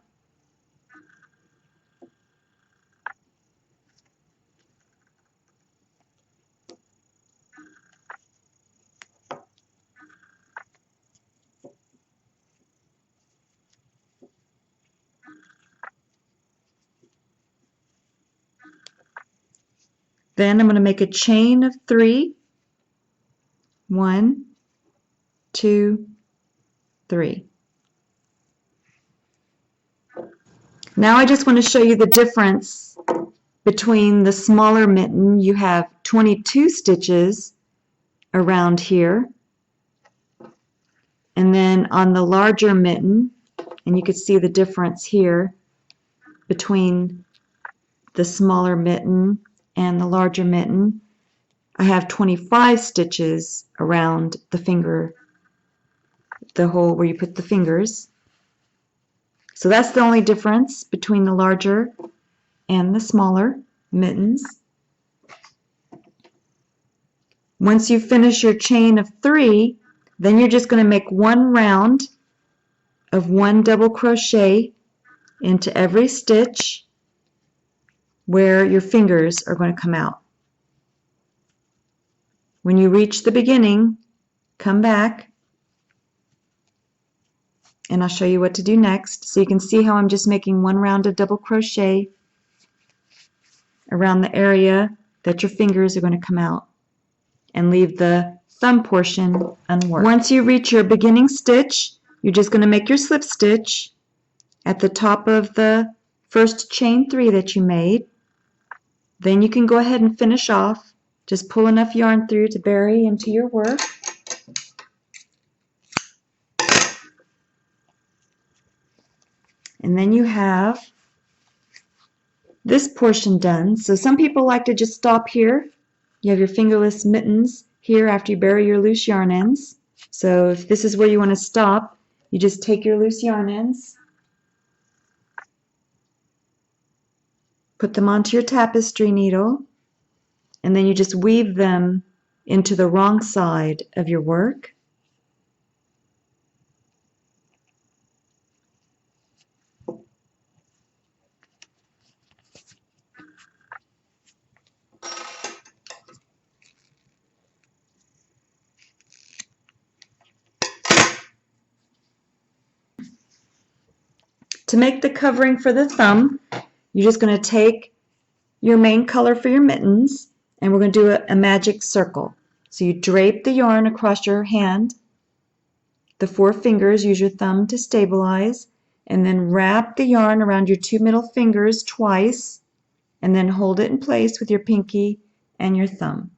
Then I'm going to make a chain of 3. 1, 2, 3. Now I just want to show you the difference between the smaller mitten. You have 22 stitches around here. And then on the larger mitten, and you can see the difference here between the smaller mitten and the larger mitten, I have 25 stitches around the finger, the hole where you put the fingers. So that's the only difference between the larger and the smaller mittens. Once you finish your chain of 3, then you're just going to make 1 round of 1 double crochet into every stitch where your fingers are going to come out. When you reach the beginning, come back and I'll show you what to do next. So you can see how I'm just making 1 round of double crochet around the area that your fingers are going to come out. and leave the thumb portion unworked. Once you reach your beginning stitch, you're just going to make your slip stitch at the top of the first chain 3 that you made. Then you can go ahead and finish off. Just pull enough yarn through to bury into your work. And then you have this portion done. So some people like to just stop here. You have your fingerless mittens here after you bury your loose yarn ends. So if this is where you want to stop, you just take your loose yarn ends, put them onto your tapestry needle, and then you just weave them into the wrong side of your work. To make the covering for the thumb, you're just going to take your main color for your mittens, and we're going to do a magic circle. So you drape the yarn across your hand, the 4 fingers, use your thumb to stabilize, and then wrap the yarn around your 2 middle fingers twice, and then hold it in place with your pinky and your thumb.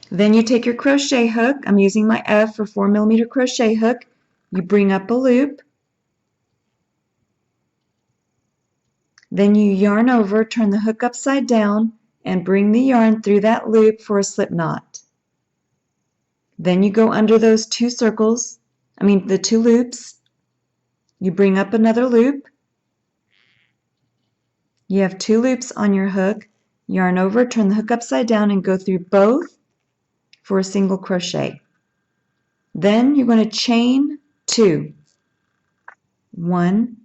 Then you take your crochet hook. I'm using my F or 4mm crochet hook. You bring up a loop. Then you yarn over, turn the hook upside down, and bring the yarn through that loop for a slip knot. Then you go under those 2 circles, the 2 loops. You bring up another loop. You have 2 loops on your hook. Yarn over, turn the hook upside down, and go through both for a single crochet. Then you're going to chain 2. 1,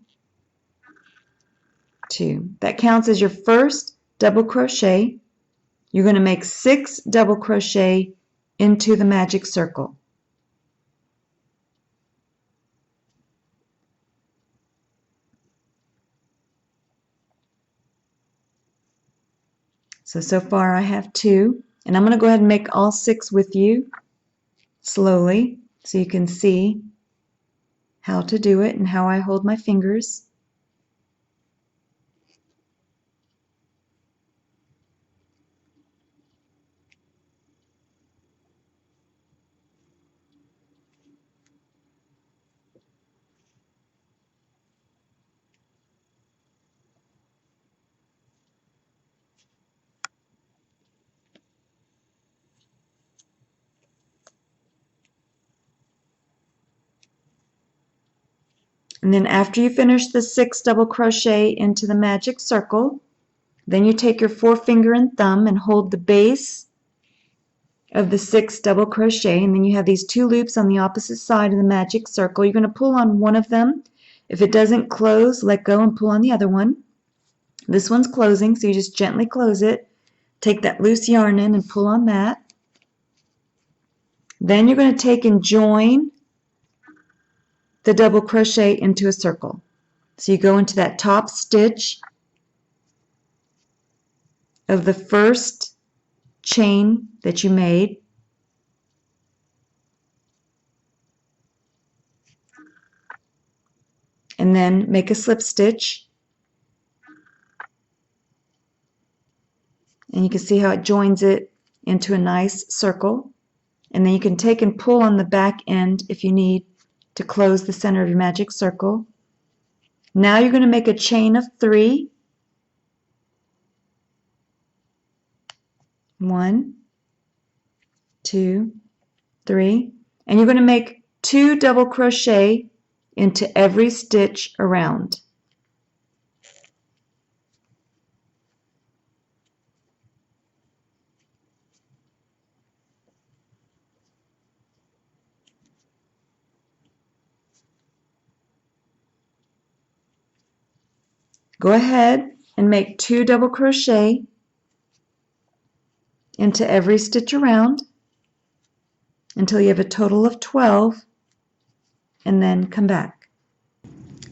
2. That counts as your first double crochet. You're going to make 6 double crochet into the magic circle. So far I have 2, and I'm going to go ahead and make all 6 with you slowly so you can see how to do it and how I hold my fingers. And then after you finish the 6 double crochet into the magic circle, then you take your 4-finger and thumb and hold the base of the 6 double crochet, and then you have these 2 loops on the opposite side of the magic circle. You're going to pull on one of them. If it doesn't close, let go and pull on the other one. This one's closing, so you just gently close it. Take that loose yarn in and pull on that. Then you're going to take and join the double crochet into a circle. So you go into that top stitch of the first chain that you made, and then make a slip stitch, and you can see how it joins it into a nice circle. And then you can take and pull on the back end if you need to close the center of your magic circle. Now you're going to make a chain of 3. 1, 2, 3, and you're going to make 2 double crochet into every stitch around. Go ahead and make 2 double crochet into every stitch around until you have a total of 12, and then come back.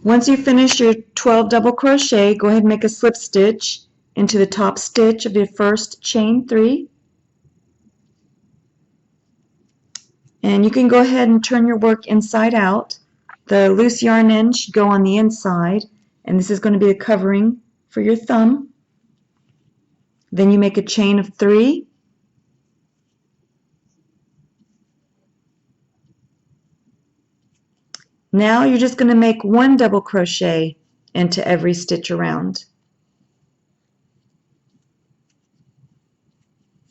Once you finish your 12 double crochet, go ahead and make a slip stitch into the top stitch of your first chain 3. And you can go ahead and turn your work inside out. The loose yarn end should go on the inside, and this is going to be the covering for your thumb. Then you make a chain of 3. Now you're just going to make 1 double crochet into every stitch around.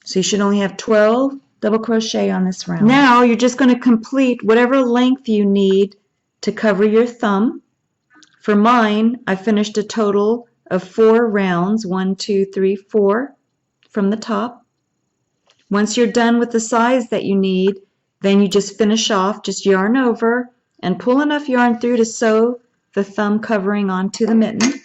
So you should only have 12 double crochet on this round. Now you're just going to complete whatever length you need to cover your thumb. For mine, I finished a total of 4 rounds, 1, 2, 3, 4 from the top. Once you're done with the size that you need, then you just finish off, just yarn over and pull enough yarn through to sew the thumb covering onto the mitten.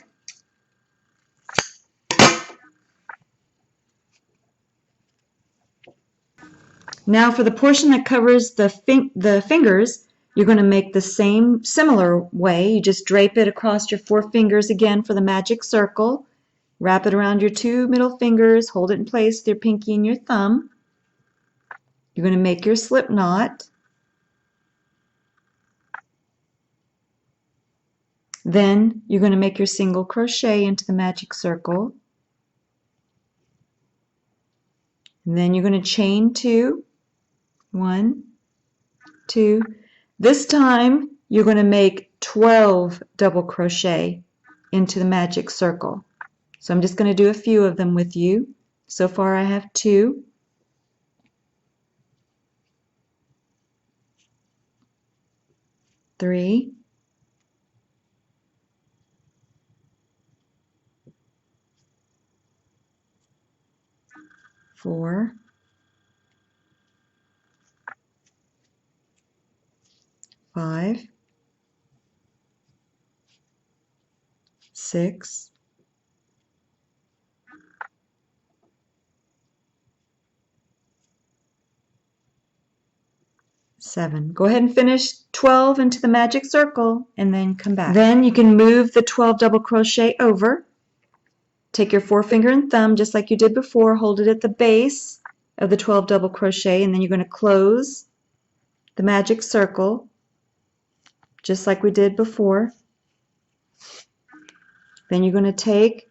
Now for the portion that covers the fingers, you're going to make the same similar way. You just drape it across your 4 fingers again for the magic circle. Wrap it around your 2 middle fingers, hold it in place with your pinky and your thumb. You're going to make your slip knot. Then you're going to make your single crochet into the magic circle. And then you're going to chain 2. 1, 2. This time you're going to make 12 double crochet into the magic circle. So I'm just going to do a few of them with you. So far I have 2. 3. 4. 5. 6. 7. Go ahead and finish 12 into the magic circle and then come back. Then you can move the 12 double crochet over. Take your forefinger and thumb just like you did before, hold it at the base of the 12 double crochet, and then you're going to close the magic circle just like we did before. Then you're going to take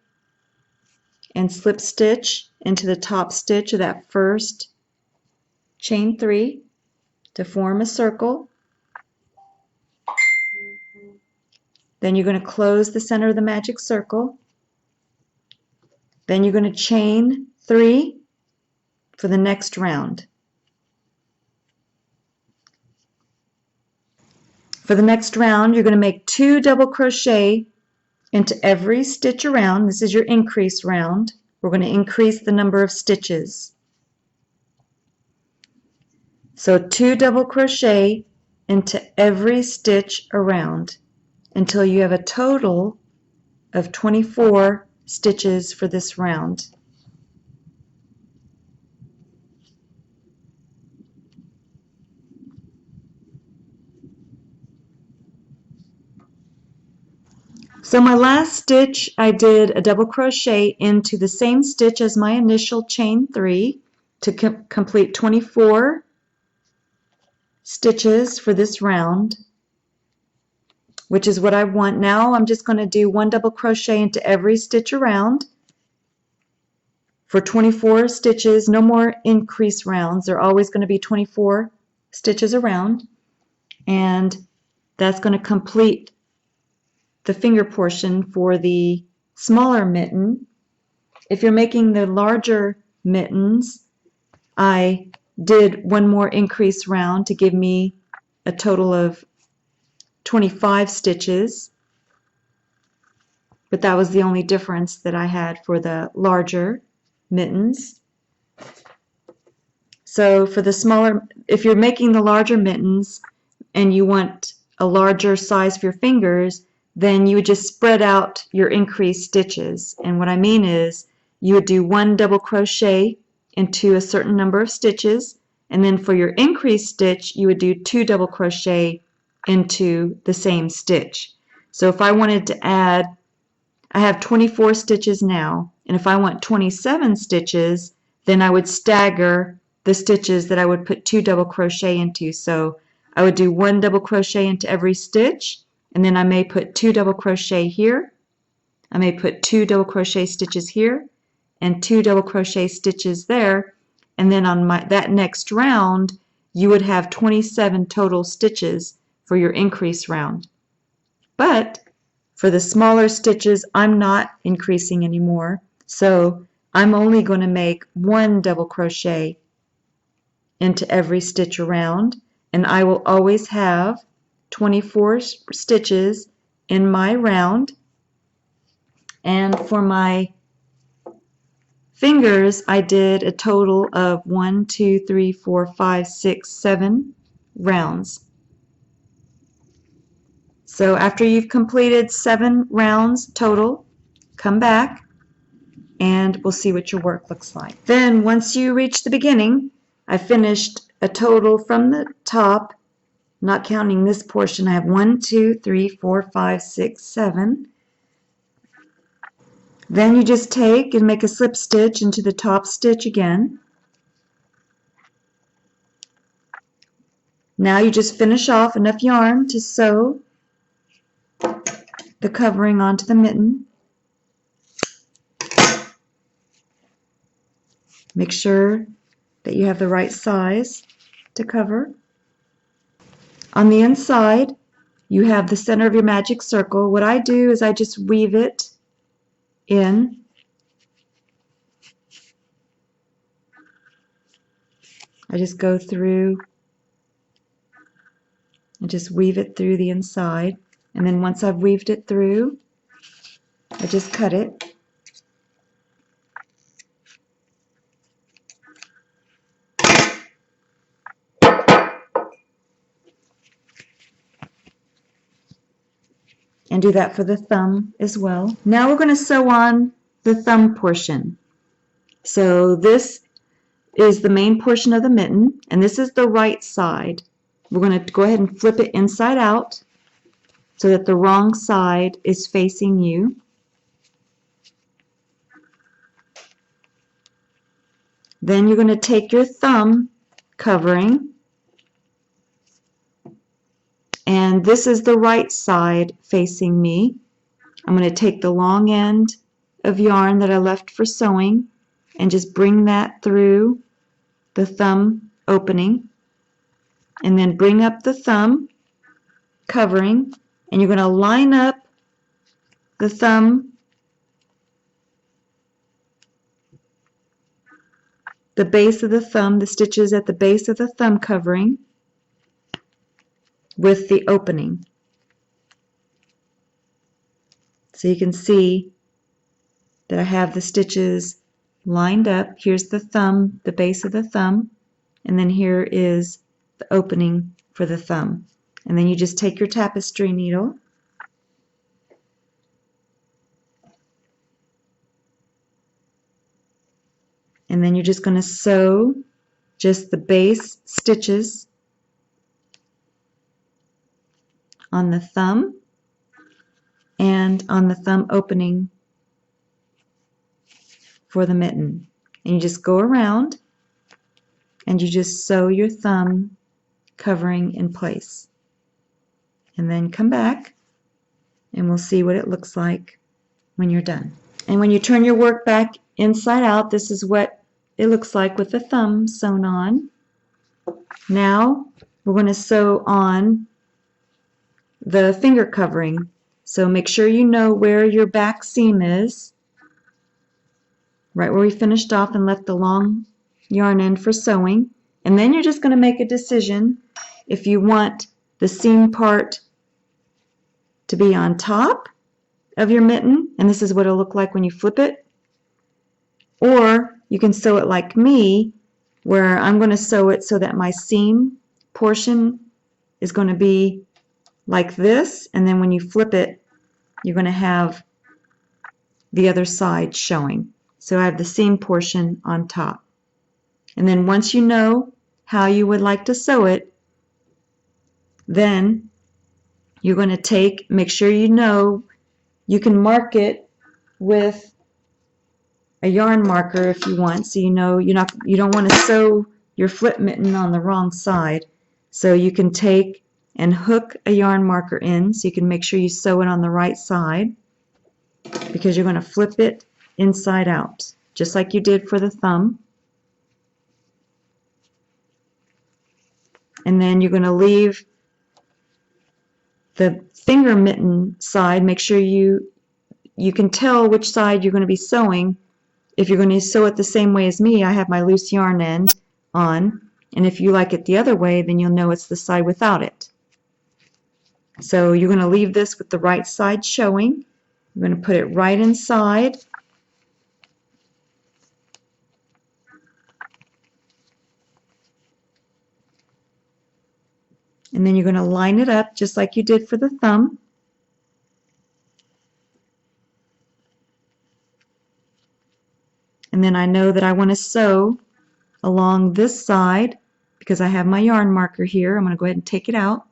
and slip stitch into the top stitch of that first chain 3 to form a circle. Then you're going to close the center of the magic circle. Then you're going to chain 3 for the next round. For the next round, you're going to make 2 double crochet into every stitch around. This is your increase round. We're going to increase the number of stitches. So 2 double crochet into every stitch around until you have a total of 24 stitches for this round. So my last stitch, I did a double crochet into the same stitch as my initial chain 3 to complete 24 stitches for this round, which is what I want. Now I'm just going to do 1 double crochet into every stitch around for 24 stitches. No more increase rounds. They're always going to be 24 stitches around, and that's going to complete the finger portion for the smaller mitten. If you're making the larger mittens, I did 1 more increase round to give me a total of 25 stitches, but that was the only difference that I had for the larger mittens. So for the smaller, if you're making the larger mittens and you want a larger size for your fingers, then you would just spread out your increased stitches. And what I mean is you would do 1 double crochet into a certain number of stitches, and then for your increased stitch you would do 2 double crochet into the same stitch. So if I wanted to add I have 24 stitches now, and if I want 27 stitches, then I would stagger the stitches that I would put 2 double crochet into. So I would do 1 double crochet into every stitch, and then I may put 2 double crochet here. I may put 2 double crochet stitches here and 2 double crochet stitches there, and then on that next round you would have 27 total stitches for your increase round. But for the smaller stitches, I'm not increasing anymore, so I'm only going to make 1 double crochet into every stitch around, and I will always have 24 stitches in my round. And for my fingers, I did a total of 1, 2, 3, 4, 5, 6, 7 rounds. So after you've completed 7 rounds total, come back and we'll see what your work looks like. Then once you reach the beginning, I finished a total from the top, not counting this portion. I have 1, 2, 3, 4, 5, 6, 7. Then you just take and make a slip stitch into the top stitch again. Now you just finish off enough yarn to sew the covering onto the mitten. Make sure that you have the right size to cover. On the inside, you have the center of your magic circle. What I do is I just weave it in. I just go through and just weave it through the inside. And then once I've weaved it through, I just cut it. And do that for the thumb as well. Now we're going to sew on the thumb portion. So this is the main portion of the mitten, and this is the right side. We're going to go ahead and flip it inside out so that the wrong side is facing you. Then you're going to take your thumb covering, and this is the right side facing me. I'm going to take the long end of yarn that I left for sewing and just bring that through the thumb opening, and then bring up the thumb covering, and you're going to line up the thumb, the base of the thumb, the stitches at the base of the thumb covering with the opening. So you can see that I have the stitches lined up. Here's the thumb, the base of the thumb, and then here is the opening for the thumb. And then you just take your tapestry needle and then you're just going to sew just the base stitches on the thumb and on the thumb opening for the mitten. And you just go around and you just sew your thumb covering in place. And then come back and we'll see what it looks like when you're done. And when you turn your work back inside out, this is what it looks like with the thumb sewn on. Now we're going to sew on the finger covering. So make sure you know where your back seam is, right where we finished off and left the long yarn end for sewing. And then you're just going to make a decision if you want the seam part to be on top of your mitten, and this is what it'll look like when you flip it, or you can sew it like me, where I'm going to sew it so that my seam portion is going to be like this, and then when you flip it, you're going to have the other side showing. So I have the seam portion on top. And then once you know how you would like to sew it, then you're going to make sure you know, you can mark it with a yarn marker if you want, so you know you don't want to sew your flip mitten on the wrong side. So you can take and hook a yarn marker in so you can make sure you sew it on the right side, because you're going to flip it inside out, just like you did for the thumb. And then you're going to leave the finger mitten side. Make sure you can tell which side you're going to be sewing. If you're going to sew it the same way as me, I have my loose yarn end on, and if you like it the other way, then you'll know it's the side without it. So you're going to leave this with the right side showing. You're going to put it right inside. And then you're going to line it up just like you did for the thumb. And then I know that I want to sew along this side because I have my yarn marker here. I'm going to go ahead and take it out.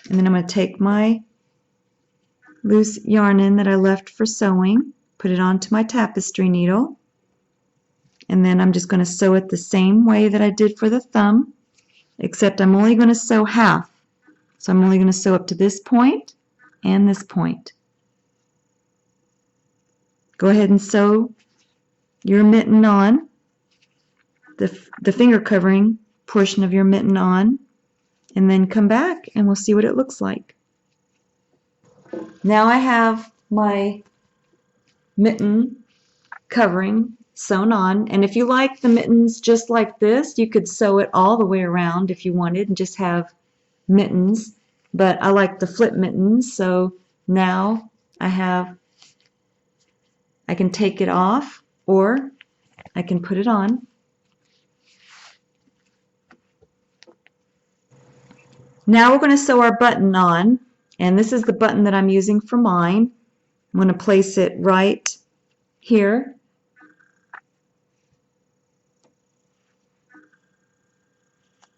And then I'm going to take my loose yarn in that I left for sewing, put it onto my tapestry needle, and then I'm just going to sew it the same way that I did for the thumb, except I'm only going to sew half. So I'm only going to sew up to this point and this point. Go ahead and sew your mitten on, the finger covering portion of your mitten on, and then come back and we'll see what it looks like. Now I have my mitten covering sewn on, and if you like the mittens just like this, you could sew it all the way around if you wanted and just have mittens, but I like the flip mittens, so now I can take it off or I can put it on. Now we're going to sew our button on, and this is the button that I'm using for mine. I'm going to place it right here.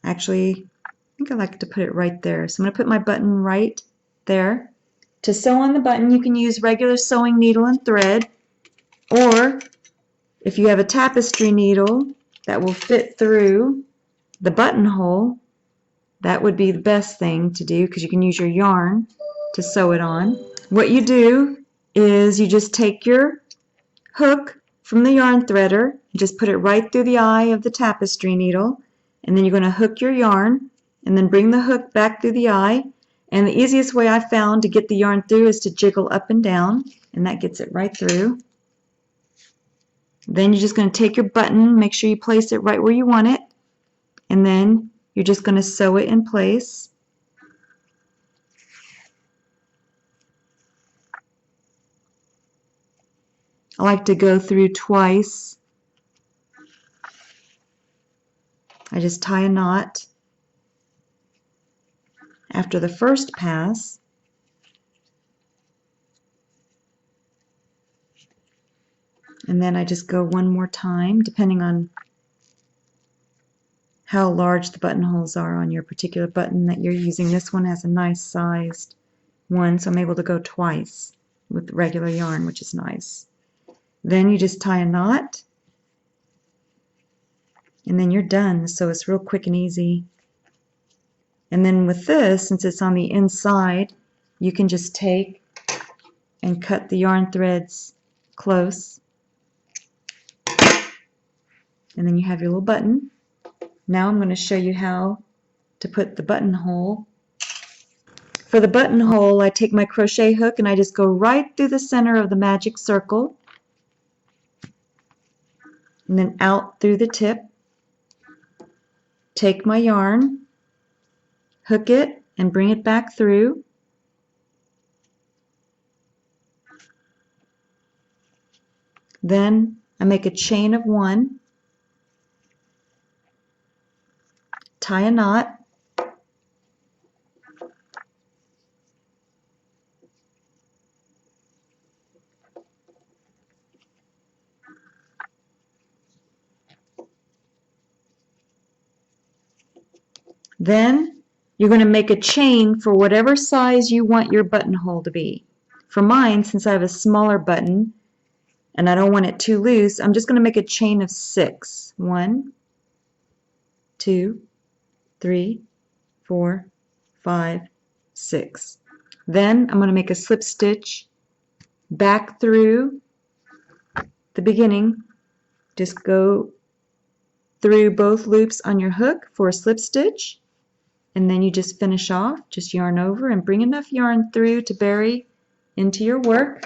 Actually, I think I like to put it right there. So I'm going to put my button right there. To sew on the button, you can use regular sewing needle and thread, or if you have a tapestry needle that will fit through the buttonhole, that would be the best thing to do because you can use your yarn to sew it on. What you do is you just take your hook from the yarn threader, just put it right through the eye of the tapestry needle, and then you're going to hook your yarn and then bring the hook back through the eye. And the easiest way I found to get the yarn through is to jiggle up and down, and that gets it right through. Then you're just going to take your button, make sure you place it right where you want it, and then you're just going to sew it in place. I like to go through twice. I just tie a knot after the first pass. And then I just go one more time, depending on how large the buttonholes are on your particular button that you're using. This one has a nice sized one, so I'm able to go twice with regular yarn, which is nice. Then you just tie a knot, and then you're done. So it's real quick and easy. And then with this, since it's on the inside, you can just take and cut the yarn threads close. And then you have your little button. Now I'm going to show you how to put the buttonhole. For the buttonhole, I take my crochet hook and I just go right through the center of the magic circle and then out through the tip. Take my yarn, hook it, and bring it back through. Then I make a chain of 1, tie a knot, then you're going to make a chain for whatever size you want your buttonhole to be. for mine, since I have a smaller button and I don't want it too loose, I'm just going to make a chain of 6. 1, 2, 3, 4, 5, 6. Then I'm going to make a slip stitch back through the beginning. Just go through both loops on your hook for a slip stitch, and then you just finish off. Just yarn over and bring enough yarn through to bury into your work.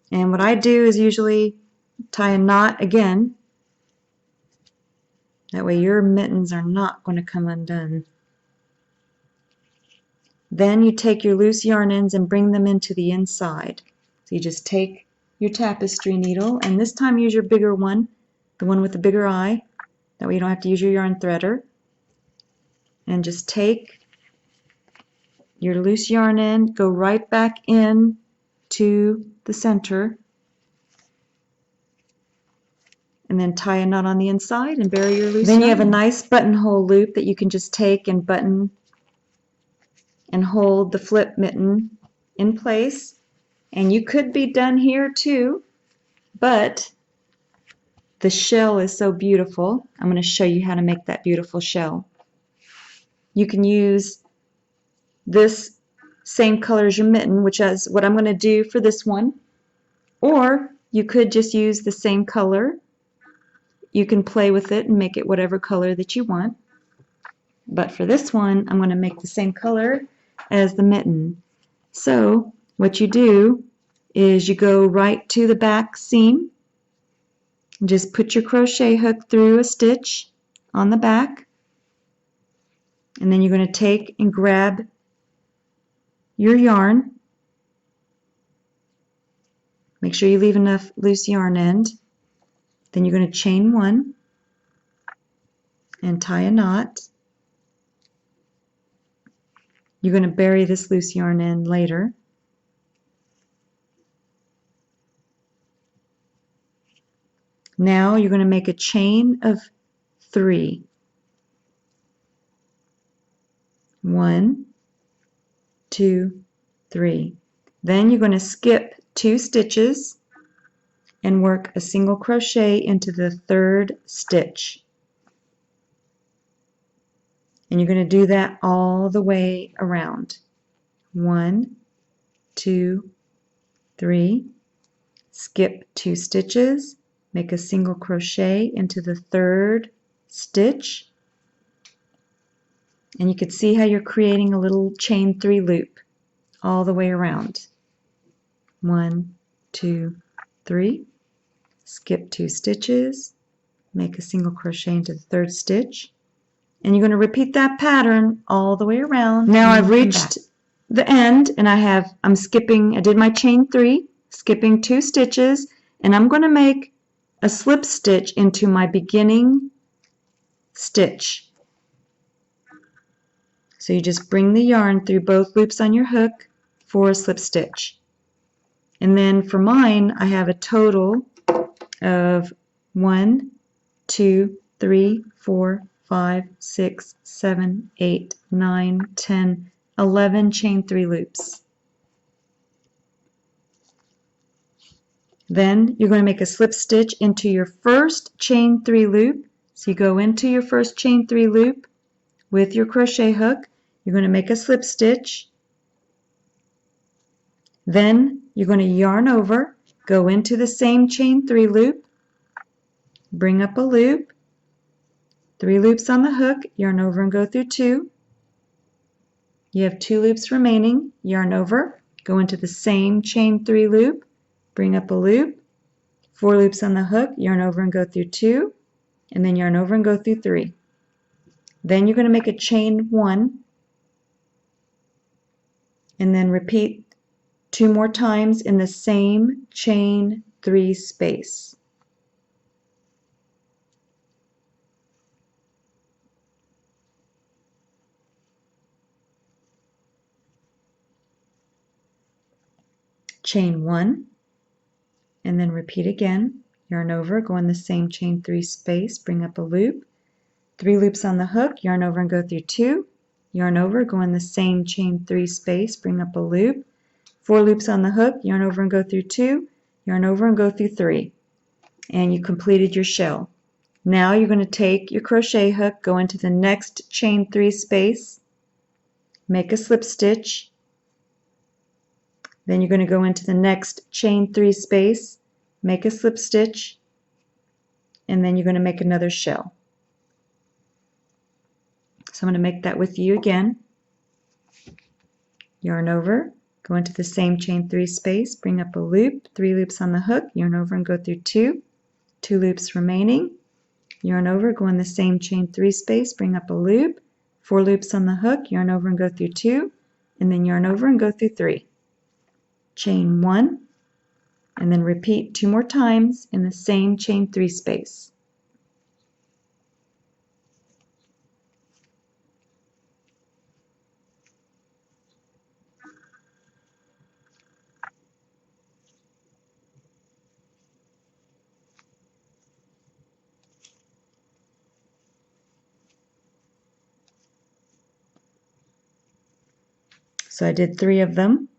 And what I do is usually tie a knot again. That way your mittens are not going to come undone. Then you take your loose yarn ends and bring them into the inside. So you just take your tapestry needle, and this time use your bigger one, the one with the bigger eye. That way you don't have to use your yarn threader. And just take your loose yarn end, go right back in to the center, and then tie a knot on the inside and bury your loose yarn. Then you have a nice buttonhole loop that you can just take and button and hold the flip mitten in place. And you could be done here too, but the shell is so beautiful. I'm going to show you how to make that beautiful shell. You can use this same color as your mitten, which is what I'm going to do for this one, or you could just use the same color. You can play with it and make it whatever color that you want. But for this one, I'm going to make the same color as the mitten. So what you do is you go right to the back seam, just put your crochet hook through a stitch on the back, and then you're going to take and grab your yarn. Make sure you leave enough loose yarn end. Then you're going to chain 1 and tie a knot. You're going to bury this loose yarn end later. Now you're going to make a chain of 3. 1, 2, 3. Then you're going to skip 2 stitches and work a single crochet into the 3rd stitch. And you're going to do that all the way around. 1, 2, 3. Skip 2 stitches, make a single crochet into the 3rd stitch. And you can see how you're creating a little chain 3 loop all the way around. 1, 2, 3. Skip 2 stitches, make a single crochet into the 3rd stitch. And you're going to repeat that pattern all the way around. Now I've reached the end, and I did my chain 3, skipping 2 stitches, and I'm going to make a slip stitch into my beginning stitch. So you just bring the yarn through both loops on your hook for a slip stitch. And then for mine, I have a total of 1, 2, 3, 4, 5, 6, 7, 8, 9, 10, 11 chain 3 loops. Then you're going to make a slip stitch into your first chain 3 loop. So you go into your first chain 3 loop with your crochet hook. You're going to make a slip stitch. Then you're going to yarn over, go into the same chain 3 loop, bring up a loop, 3 loops on the hook, yarn over and go through 2. You have 2 loops remaining, yarn over, go into the same chain 3 loop, bring up a loop, 4 loops on the hook, yarn over and go through 2, and then yarn over and go through 3. Then you're going to make a chain 1, and then repeat 2 more times in the same chain 3 space. Chain 1, and then repeat again, yarn over, go in the same chain 3 space, bring up a loop, 3 loops on the hook, yarn over and go through 2, yarn over, go in the same chain 3 space, bring up a loop, 4 loops on the hook, yarn over and go through 2, yarn over and go through 3, and you completed your shell. Now you're going to take your crochet hook, go into the next chain 3 space, make a slip stitch, then you're going to go into the next chain 3 space, make a slip stitch, and then you're going to make another shell. So I'm going to make that with you again. Yarn over, go into the same chain 3 space, bring up a loop, 3 loops on the hook, yarn over and go through 2, 2 loops remaining, yarn over, go in the same chain 3 space, bring up a loop, 4 loops on the hook, yarn over and go through 2, and then yarn over and go through 3. Chain 1, and then repeat 2 more times in the same chain 3 space. So I did 3 of them.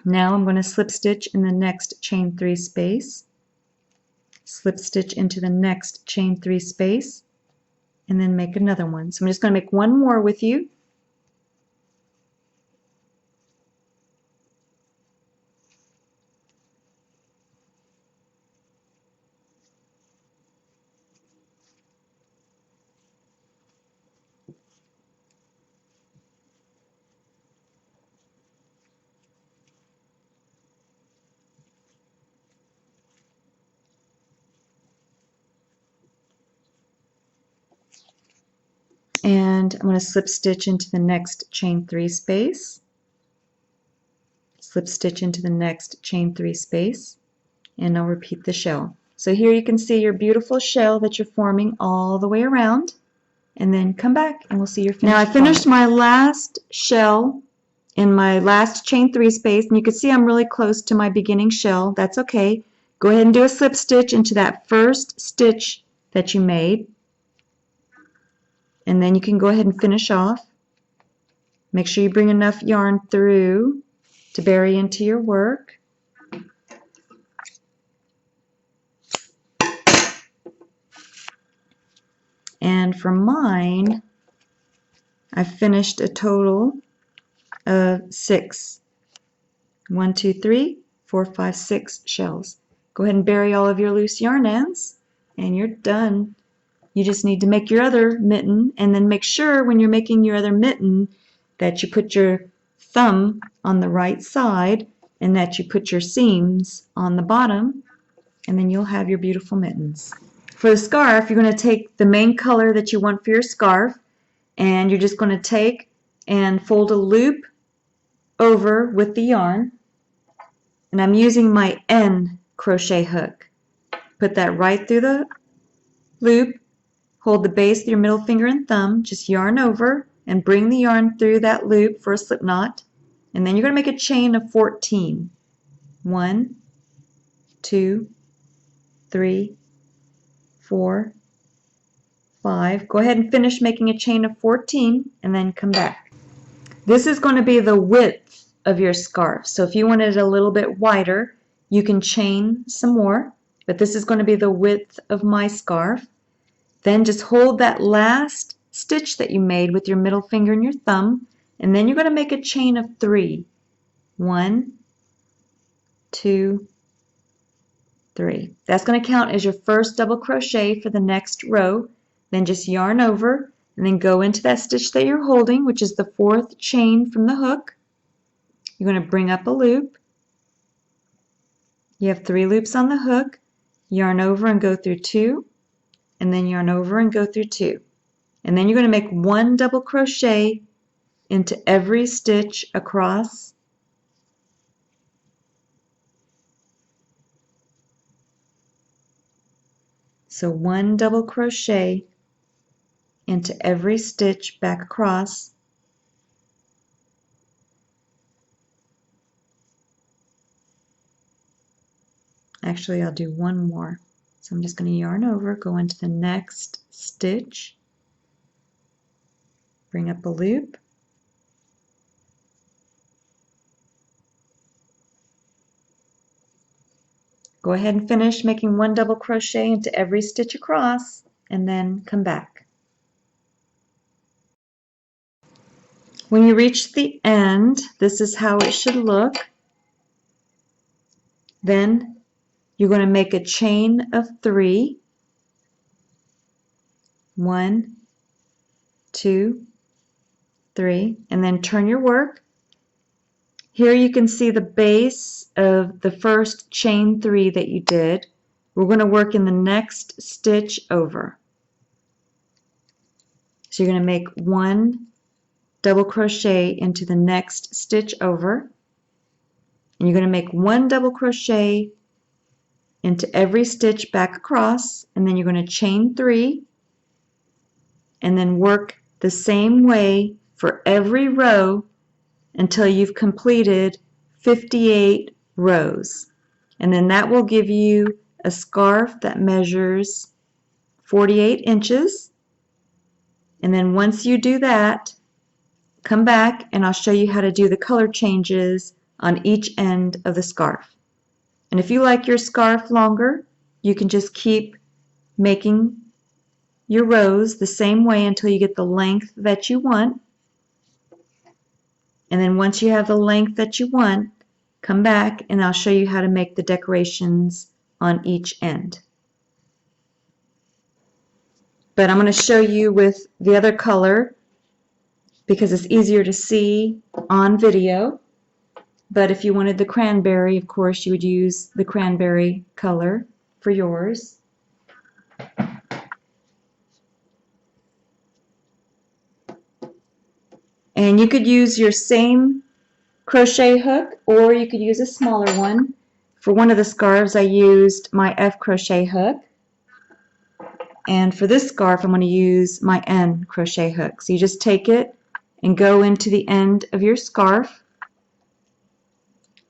Now I'm going to slip stitch in the next chain 3 space, slip stitch into the next chain 3 space, and then make another one. So I'm just going to make one more with you. And I'm going to slip stitch into the next chain 3 space, slip stitch into the next chain 3 space, and I'll repeat the shell. So here you can see your beautiful shell that you're forming all the way around, and then come back and we'll see your finished. Now I finished my last shell in my last chain 3 space, and you can see I'm really close to my beginning shell. That's okay. Go ahead and do a slip stitch into that first stitch that you made, and then you can go ahead and finish off. Make sure you bring enough yarn through to bury into your work. And for mine, I finished a total of 6. 1, 2, 3, 4, 5, 6 shells. Go ahead and bury all of your loose yarn ends, and you're done. You just need to make your other mitten, and then make sure when you're making your other mitten that you put your thumb on the right side and that you put your seams on the bottom, and then you'll have your beautiful mittens. For the scarf, you're going to take the main color that you want for your scarf, and you're just going to take and fold a loop over with the yarn, and I'm using my N crochet hook. Put that right through the loop, hold the base of your middle finger and thumb, just yarn over and bring the yarn through that loop for a slip knot, and then you're going to make a chain of 14. 1, 2, 3, 4, 5. Go ahead and finish making a chain of 14 and then come back. This is going to be the width of your scarf, so if you want it a little bit wider, you can chain some more, but this is going to be the width of my scarf. Then just hold that last stitch that you made with your middle finger and your thumb, and then you're going to make a chain of 3. 1, 2, 3. That's going to count as your first double crochet for the next row. Then just yarn over and then go into that stitch that you're holding, which is the 4th chain from the hook. You're going to bring up a loop. You have 3 loops on the hook. Yarn over and go through 2, and then yarn over and go through 2. And then you're going to make 1 double crochet into every stitch across. So 1 double crochet into every stitch back across. Actually, I'll do 1 more. So I'm just going to yarn over, go into the next stitch, Bring up a loop. Go ahead and finish making 1 double crochet into every stitch across, and then come back. When you reach the end, this is how it should look. Then you're going to make a chain of 3. 1, 2, 3, and then turn your work. Here you can see the base of the first chain 3 that you did. We're going to work in the next stitch over. So you're going to make 1 double crochet into the next stitch over, and you're going to make 1 double crochet into every stitch back across, and then you're going to chain 3 and then work the same way for every row until you've completed 58 rows. And then that will give you a scarf that measures 48 inches. And then once you do that, come back and I'll show you how to do the color changes on each end of the scarf. And if you like your scarf longer, you can just keep making your rows the same way until you get the length that you want. And then once you have the length that you want, come back and I'll show you how to make the decorations on each end. But I'm going to show you with the other color because it's easier to see on video. But if you wanted the cranberry, of course, you would use the cranberry color for yours. And you could use your same crochet hook, or you could use a smaller one. For one of the scarves, I used my F crochet hook. And for this scarf, I'm going to use my N crochet hook. So you just take it and go into the end of your scarf.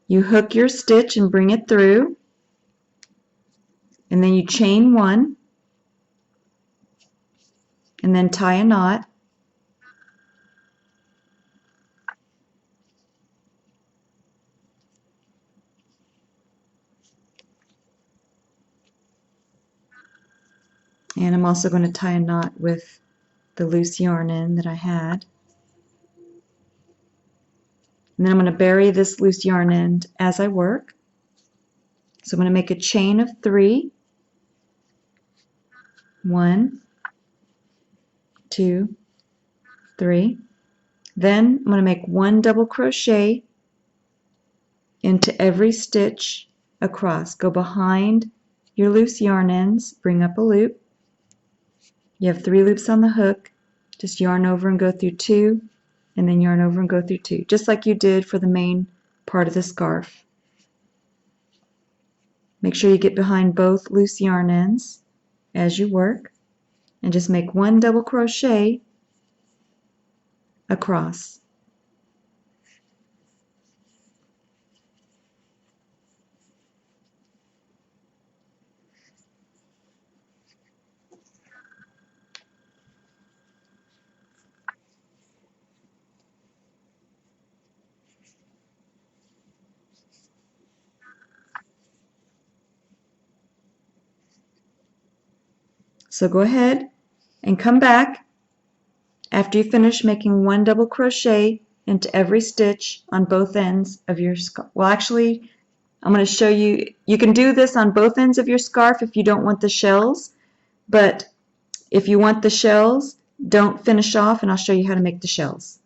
You hook your stitch and bring it through. And then you chain 1. And then tie a knot. And I'm also going to tie a knot with the loose yarn end that I had. And then I'm going to bury this loose yarn end as I work. So I'm going to make a chain of 3. 1, 2, 3. Then I'm going to make 1 double crochet into every stitch across. Go behind your loose yarn ends, bring up a loop. You have 3 loops on the hook. Just yarn over and go through 2, and then yarn over and go through 2, just like you did for the main part of the scarf. Make sure you get behind both loose yarn ends as you work, and just make 1 double crochet across. So go ahead and come back after you finish making 1 double crochet into every stitch on both ends of your scarf. Well, actually, I'm going to show you, you can do this on both ends of your scarf if you don't want the shells, but if you want the shells, don't finish off and I'll show you how to make the shells.